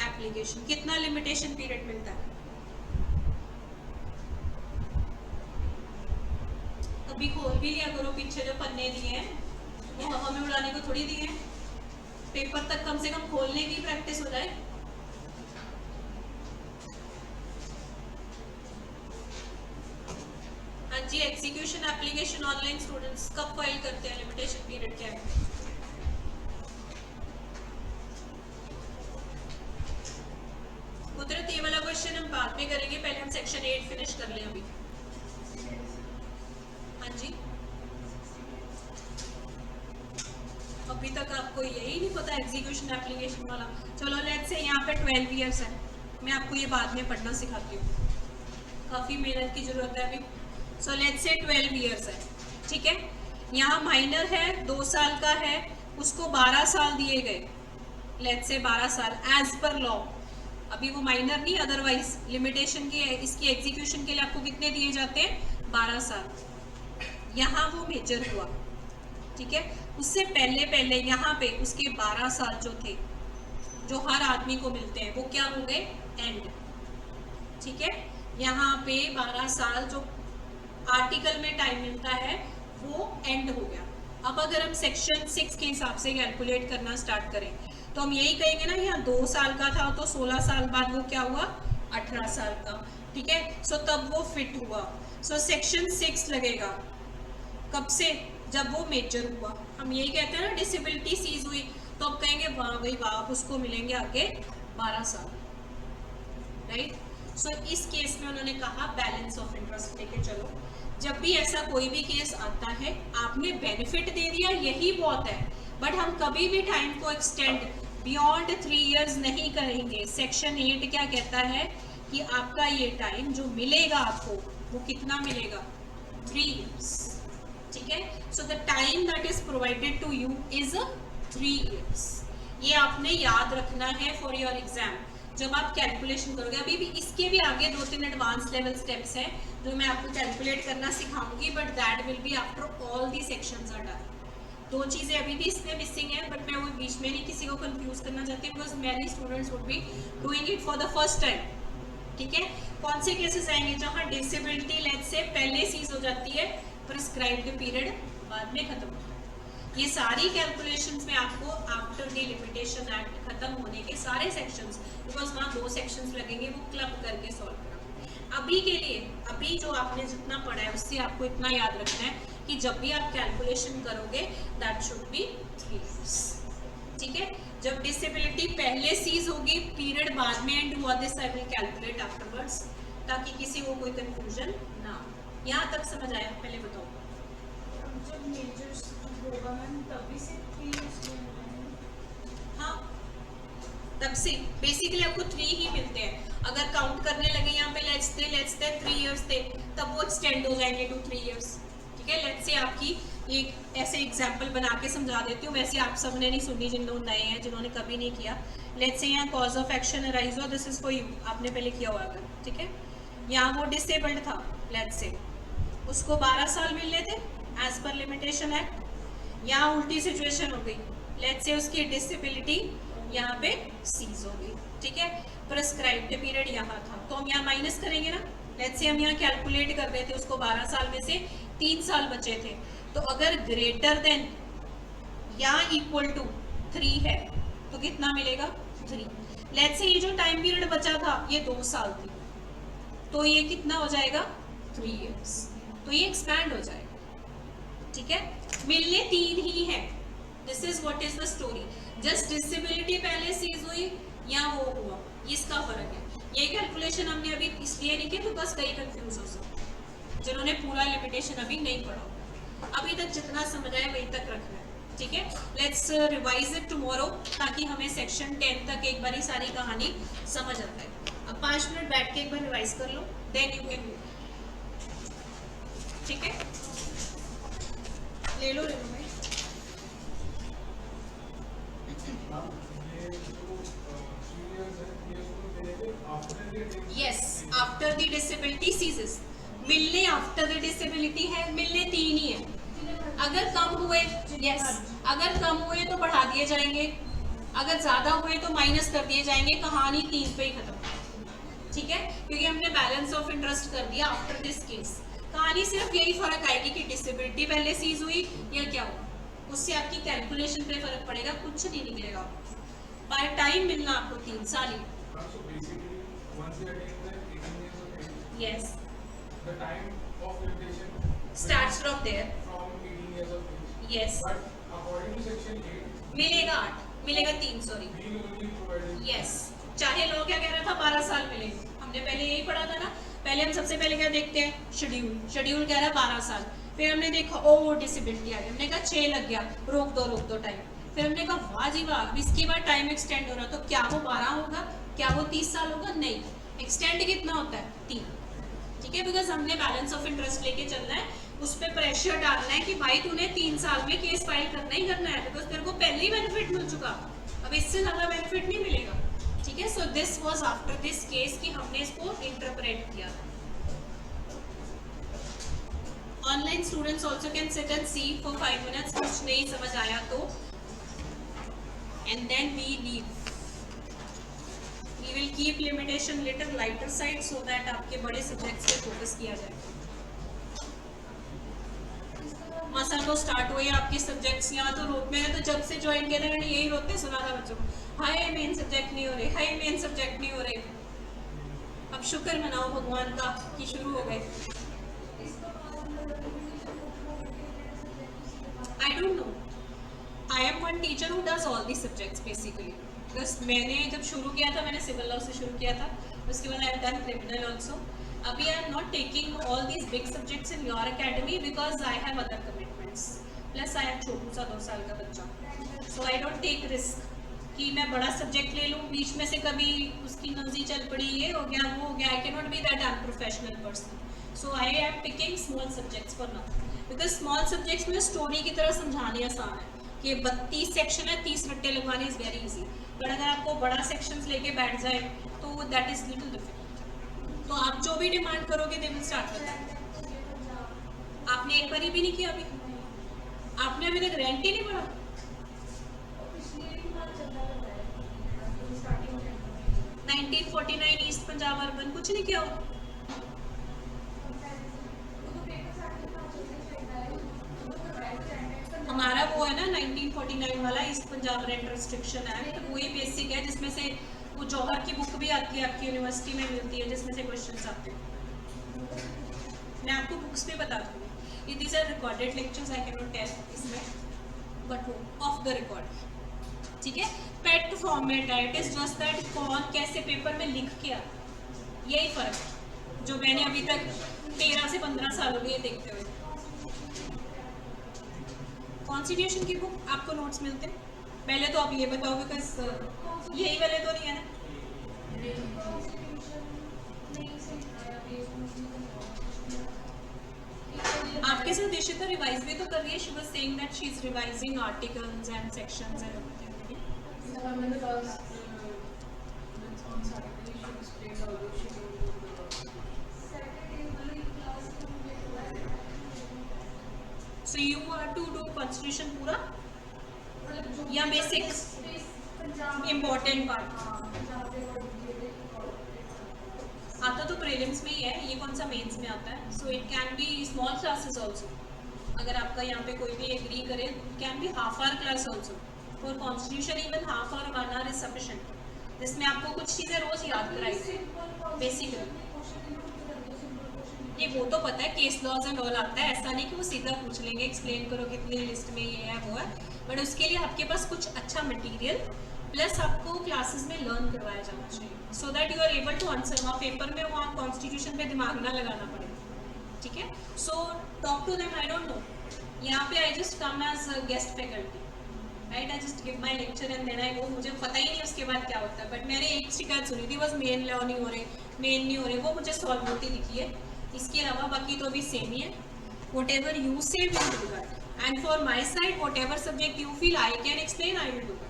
एप्लीकेशन। कितना लिमिटेशन पीरियड मिलता है, अभी खोल भी लिया करो, पीछे जो पन्ने दिए हैं वो हवा में उड़ाने को थोड़ी दिए हैं, पेपर तक कम से कम खोलने की प्रैक्टिस हो जाए। हाँ जी, एग्जीक्यूशन एप्लीकेशन ऑनलाइन स्टूडेंट्स कब फाइल करते हैं, लिमिटेशन पीरियड क्या है? कुदरत ये वाला क्वेश्चन हम बाद में करेंगे, पहले हम सेक्शन 8 फिनिश कर लें अभी। हाँ जी, अभी तक आपको यही नहीं पता एग्जीक्यूशन एप्लीकेशन वाला। चलो लेट्स से यहाँ पे 12 इयर्स है, मैं आपको ये बाद में पढ़ना सिखाती हूँ, काफ़ी मेहनत की ज़रूरत है अभी। सो लेट्स से 12 इयर्स है, ठीक है। यहाँ माइनर है, 2 साल का है, उसको 12 साल दिए गए, लेट्स से 12 साल एज पर लॉ। अभी वो माइनर नहीं, अदरवाइज लिमिटेशन की इसकी एग्जीक्यूशन के लिए आपको कितने दिए जाते हैं, 12 साल। यहाँ वो मेजर हुआ, ठीक है। उससे पहले यहाँ पे उसके 12 साल जो थे, जो हर आदमी को मिलते हैं, वो क्या हो गए, एंड, ठीक है। यहाँ पे 12 साल जो आर्टिकल में टाइम मिलता है वो एंड हो गया। अब अगर हम सेक्शन 6 के हिसाब से कैलकुलेट करना स्टार्ट करें तो हम यही कहेंगे ना, यहाँ 2 साल का था तो 16 साल बाद वो क्या हुआ, 18 साल का, ठीक है। सो तब वो फिट हुआ। सो सेक्शन 6 लगेगा कब से, जब वो मेजर हुआ। हम यही कहते हैं ना, डिसेबिलिटी सीज हुई तो अब कहेंगे वाह भाई वाह, उसको मिलेंगे आगे 12 साल, राइट। सो इस केस में उन्होंने कहा बैलेंस ऑफ इंटरेस्ट लेके चलो। जब भी ऐसा कोई भी केस आता है, आपने बेनिफिट दे दिया यही बहुत है, बट हम कभी भी टाइम को एक्सटेंड बियॉन्ड 3 इयर्स नहीं करेंगे। सेक्शन 8 क्या कहता है कि आपका ये टाइम जो मिलेगा आपको, वो कितना मिलेगा, 3 इयर्स, ठीक है। So the time that is provided to you is 3 years. ये आपने याद रखना है फॉर योर एग्जाम जब आप कैलकुलेशन करोगे। अभी भी इसके भी आगे 2-3 एडवांस लेवल स्टेप्स हैं जो मैं आपको कैलकुलेट करना सिखाऊंगी, but that will be after all the sections are done. 2 चीज़ें अभी भी इसमें मिसिंग है, बट मैं वो बीच में नहीं किसी को कंफ्यूज करना चाहती, because many students would be doing it for the first time, ठीक है। कौन से केसेस आएंगे जहाँ डिसेबिलिटी लेट्स से पहले सीज हो जाती है, प्रिस्क्राइब्ड पीरियड बाद में खत्म होता है। ये सारी कैलकुलेशंस में आपको आफ्टर द लिमिटेशन एक्ट खत्म होने के सारे सेक्शंस, बिकॉज वहाँ 2 सेक्शंस लगेंगे, वो क्लब करके सॉल्व करेंगे। अभी के लिए, अभी जो आपने जितना पढ़ा है उससे आपको इतना याद रखना है कि जब भी आप कैलकुलेशन करोगे दैट शुड बी 3 इयर्स, ठीक है। जब डिसेबिलिटी पहले सीज होगी, पीरियड बाद में एंड हुआ, this I will calculate afterwards, ताकि किसी को कोई कंफ्यूजन ना हो। यहाँ तक समझ आया? पहले बताओ। जब मेजर्स होगा मैम तभी से 3 years में हाँ, तब से बेसिकली आपको 3 ही मिलते हैं। अगर काउंट करने लगे यहाँ पे लेट्स से 3 इयर्स थे, तब वो एक्सटेंड हो जाएंगे टू 3 इयर्स। ठीक है, लेट्स से आपकी एक ऐसे एग्जांपल बना के समझा देती हूँ, वैसे आप सबने नहीं सुनी जिन लोग नए हैं, जिन्होंने कभी नहीं किया। लेट्स से यहाँ कॉज ऑफ एक्शन अराइज हो, दिस इज फॉर यू, आपने पहले किया हुआ अगर, ठीक है। यहाँ वो डिसेबल्ड था, लेट्स से उसको 12 साल मिलने थे एज पर लिमिटेशन एक्ट। यहाँ उल्टी सिचुएशन हो गई, लेट्स से उसकी डिसेबिलिटी यहाँ पे सीज हो गई, ठीक है। प्रेस्क्राइब्ड पीरियड यहाँ था, तो हम यहाँ माइनस करेंगे ना। लेट्स से हम यहाँ कैलकुलेट कर रहे थे, उसको 12 साल में से 3 साल बचे थे, तो अगर ग्रेटर देन या इक्वल टू 3 है तो कितना मिलेगा? 3। लेट्स से ये जो टाइम पीरियड बचा था ये 2 साल थी, तो ये कितना हो जाएगा? 3 इयर्स, तो ये एक्सपैंड हो जाएगा, ठीक है। मिलने 3 ही है, this is what is the story. Just disability पहले सीज हुई या वो हुआ, इसका फर्क है। ये कैलकुलेशन हमने अभी इसलिए नहीं किया बिकॉज कई कंफ्यूज हो सकते जिन्होंने पूरा लिमिटेशन अभी नहीं पढ़ा। अभी तक जितना समझ आया वहीं तक रखना है, ठीक है। लेट्स रिवाइज इट टुमारो, ताकि हमें सेक्शन 10 तक एक बार सारी कहानी समझ आ जाए। अब 5 मिनट बैठ के एक बार रिवाइज कर लो, देन यू कैन, ठीक है। ले लो भाई। Yes, after the disability ceases. मिलने आफ्टर द डिसेबिलिटी है, मिलने 3 ही है। अगर कम हुए, यस, अगर कम हुए तो बढ़ा दिए जाएंगे, अगर ज्यादा हुए तो माइनस कर दिए जाएंगे। कहानी 3 पे ही खत्म, ठीक है, क्योंकि हमने बैलेंस ऑफ इंटरेस्ट कर दिया आफ्टर दिस केस। कहानी सिर्फ यही फर्क आएगी कि डिसेबिलिटी पहले सीज हुई या क्या हुआ, उससे आपकी कैलकुलेशन पे फर्क पड़ेगा, कुछ नहीं निकलेगा। बाय टाइम मिलना आपको 3 साल ही। Yes. The time of limitation Starts from there. from 18 years of age. Yes. But according to section 8, मिलेगा 8, मिलेगा 3, sorry. being only provided. Yes. चाहे लो क्या कह रहा था 12 साल मिलेंगे, हमने पहले यही पढ़ा था ना। पहले हम सबसे पहले क्या देखते हैं? शेड्यूल। शेड्यूल कह रहा है 12 साल। फिर हमने देखा ओ डिसेबिलिटी आ गई, हमने कहा 6 लग गया, रोक दो टाइम। फिर हमने कहा वाह जी वाह, अब इसके बाद टाइम एक्सटेंड हो रहा, तो क्या वो 12 होगा? क्या वो 30 साल होगा? नहीं, एक्सटेंड कितना होता है? 3, ठीक है। बिकॉज हमने बैलेंस ऑफ इंटरेस्ट लेके चलना है, उस पर प्रेशर डालना है कि भाई तूने 3 साल में केस फाइल करना ही करना है, बिकॉज तेरे को पहले ही बेनिफिट मिल चुका, अब इससे ज्यादा बेनिफिट नहीं मिलेगा, ठीक है। So this was after this case कि हमने इसको इंटरप्रेट किया। Online students also can sit and see for 5 minutes, कुछ नहीं समझ आया तो, and then we leave. We will keep limitation little lighter side so that आपके बड़े सब्जेक्ट्स पे फोकस किया जाए। मसा तो स्टार्ट हुए आपके सब्जेक्ट्स, यहाँ तो रोक में है, तो जब से ज्वाइन किया था मैंने यही रोकते सुना था बच्चों को, हाय मेन सब्जेक्ट नहीं हो रहे, हाय मेन सब्जेक्ट नहीं हो रहे। अब शुक्र मनाओ भगवान का कि शुरू हो गए। I don't know. I am one teacher who does all the subjects basically. बस मैंने जब शुरू किया था, मैंने सिविल लॉ से शुरू किया था, उसके बाद I have done criminal also. अभी I am not taking all these big subjects in your academy because I have other commitments, plus I am छोटू सा 2 साल का बच्चा, so I don't take risk कि मैं बड़ा सब्जेक्ट ले लूँ, बीच में से कभी उसकी नंजी चल पड़ी, ये हो गया वो हो गया। आई can not be that unprofessional person, so I am picking small subjects for now, because small subjects में स्टोरी की तरह समझाने आसान है कि 32 सेक्शन है, 30 रट्टे लगवाने इज वेरी इजी। बट अगर आपको बड़ा सेक्शंस लेके बैठ जाए तो दैट इज लिटिल डिफिकल्ट। तो आप जो भी डिमांड करोगे दे विल स्टार्ट कर देंगे। आपने एक बारी भी नहीं किया, अभी आपने अभी तक रेंट ही नहीं पढ़ा। 1949 ईस्ट पंजाब अर्बन कुछ नहीं किया हो। हमारा वो है ना 1949 वाला east Punjab rent restriction act, वही बेसिक है, जिसमें से वो जौहर की बुक भी आती है, आपकी यूनिवर्सिटी में मिलती है, जिसमें से क्वेश्चंस आते हैं। मैं आपको बुक्स पे बता दूँगी, these are recorded lectures, I can not tell इसमें, बट वो ऑफ द रिकॉर्ड। ठीक है, पेट फॉर्मेट है, इट इज जस्ट दैट कौन कैसे पेपर में लिख के आ, यही फर्क जो मैंने अभी तक 13 से 15 साल हो गए देखते हुए। कॉन्स्टिट्यूशन की बुक आपको नोट्स मिलते हैं? पहले तो आप ये बताओ, बिकॉज यही वाले तो नहीं है ना? आपके साथ दिशिता रिवाइज भी तो कर रही है, she was saying that she is revising articles and sections and everything. So you are to do constitution पूरा या basic important part? आता तो प्रीलिम्स में ही है, ये कौन सा मेंस में आता है? So it can B small classes also, अगर आपका यहाँ पे कोई भी एग्री करे, can be half hour class also for constitution, even half hour 1 hour is sufficient, जिसमें आपको कुछ चीज़ें रोज याद कराई बेसिकली। नहीं वो तो पता है, केस लॉज एंड ऑल आता है, ऐसा नहीं कि वो सीधा पूछ लेंगे एक्सप्लेन करो कितनी लिस्ट में ये है वो है, बट उसके लिए आपके पास कुछ अच्छा मटेरियल प्लस आपको क्लासेस में लर्न करवाया जाना चाहिए, so that you are able to answer. वहाँ पेपर में वहाँ कॉन्स्टिट्यूशन पे दिमाग ना लगाना पड़ेगा, ठीक है? So talk to them, I don't know, यहाँ पे I just come as guest faculty, right, I just give my lecture and then I go, मुझे पता ही नहीं उसके बाद क्या होता है, बट मैंने एक शिकायत सुनी थी, बस मेन लॉ नहीं हो रहे, मेन नहीं हो रहे, वो मुझे सॉल्व होती दिखी है, इसके अलावा बाकी तो अभी सेम ही है। वट एवर यू से will do that, and for my side what ever subject you feel I can explain, I will do that.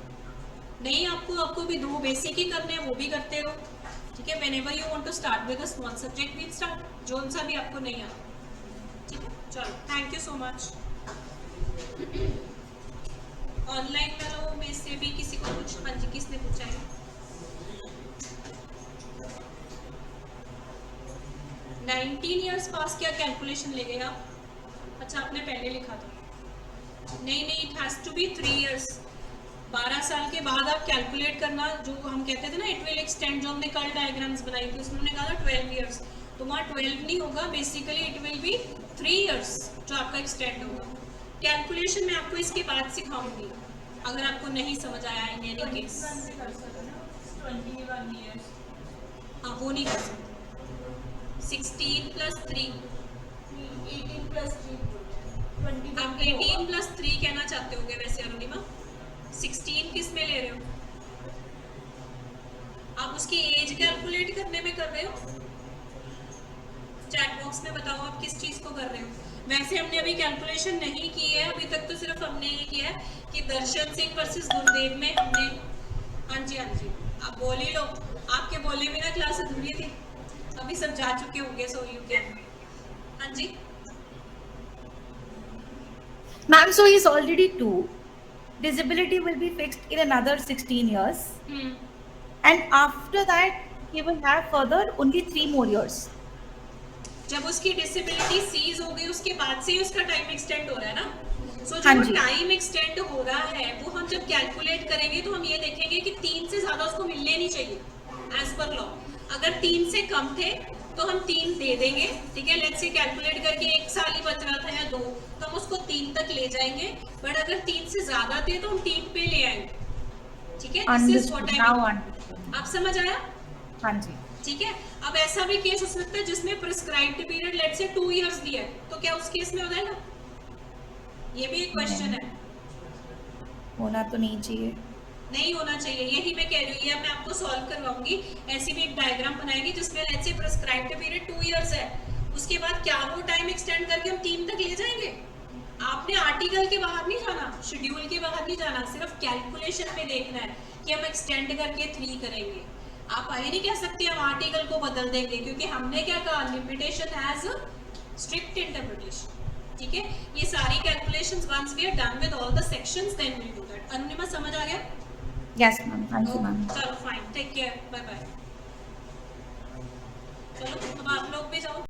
नहीं आपको भी 2 बेसिक ही करने हैं, वो भी करते रहो, ठीक है? Whenever you want to start with a small subject we'll start, जोन सा भी आपको नहीं आता, ठीक है? चलो, thank you so much. Online वालों में से भी किसी को कुछ, हाँ जी, किसने पूछा है? नाइनटीन ईयर्स पास क्या कैलकुलेशन ले गए आप? अच्छा आपने पहले लिखा था, नहीं it has to be 3 years, 12 साल के बाद आप कैलकुलेट करना, जो हम कहते थे ना इट विल एक्सटेंड, जो हमने कल डायग्राम्स बनाई थी उसमें हमने कहा था 12 years, तो वहाँ 12 नहीं होगा, basically it will be 3 years जो आपका एक्सटेंड होगा। कैलकुलेशन मैं आपको इसके बाद सिखाऊंगी, अगर आपको नहीं समझ आया इन एनी केस। 21 years, हाँ वो नहीं कर सकते, 16 + 3, 18 + 3, 20। आप 18 + 3 कहना चाहते होंगे वैसे अरुणिमा, 16 किस में ले रहे हो आप? उसकी एज कैलकुलेट करने में कर रहे हो? चैट बॉक्स में बताओ आप किस चीज को कर रहे हो? वैसे हमने अभी कैलकुलेशन नहीं की है, अभी तक तो सिर्फ हमने ये किया है कि दर्शन सिंह वर्सेस गुरुदेव में हमने, हाँ जी आप बोल ही लो, आपके बोलने में ना क्लास अधूरी थी, अभी सब जा चुके होंगे, सो यू कैन। हाँ जी Ma'am, so he's already 2. Disability will be fixed in another 16 years. And after that, he will have further only 3 more years. जब उसकी डिसेबिलिटी सीज हो गई उसके बाद से ही उसका टाइम एक्सटेंड हो रहा है ना, सो हाँ जो जी। टाइम एक्सटेंड हो रहा है वो हम जब कैलकुलेट करेंगे तो हम ये देखेंगे कि 3 से ज्यादा उसको मिलने नहीं चाहिए एज पर लॉ। अगर 3 से कम थे तो हम 3 दे देंगे, ठीक है? लेट्स से कैलकुलेट करके 1 साल ही बच रहा था या 2, तो हम उसको 3 तक ले जाएंगे, बट अगर 3 से ज्यादा थे तो हम 3 पे ले आएंगे, ठीक है? This is what I Now mean. understood. आप समझ आया? हाँ जी। ठीक है। अब ऐसा भी केस हो सकता है जिसमें prescribed period let's say 2 years दिया है, तो क्या उस केस में हो जाएगा? ये भी एक क्वेश्चन है। होना तो नहीं चाहिए। नहीं होना चाहिए, यही मैं कह रही हूँ, ये मैं आपको सॉल्व करवाऊंगी। ऐसी भी एक डायग्राम बनाएंगे जिसमें let's say prescribed period 2 years है, उसके बाद क्या वो टाइम एक्सटेंड करके हम 3 तक ले जाएंगे? आपने आर्टिकल के बाहर नहीं जाना, शेड्यूल के बाहर नहीं जाना, सिर्फ कैलकुलेशन में देखना है कि हम एक्सटेंड करके 3 करेंगे। आप ये नहीं कह सकते हम आर्टिकल को बदल देंगे, क्योंकि हमने क्या कहा, लिमिटेशन एज स्ट्रिक्ट इंटरप्रिटेशन, ठीक है? ये सारी calculations once we are done with all the sections then we do that. Anunima समझ आ गया? Yes ma'am, thank you ma'am. चलो fine, take care, bye bye. चलो अब आप लोग भी जाओ।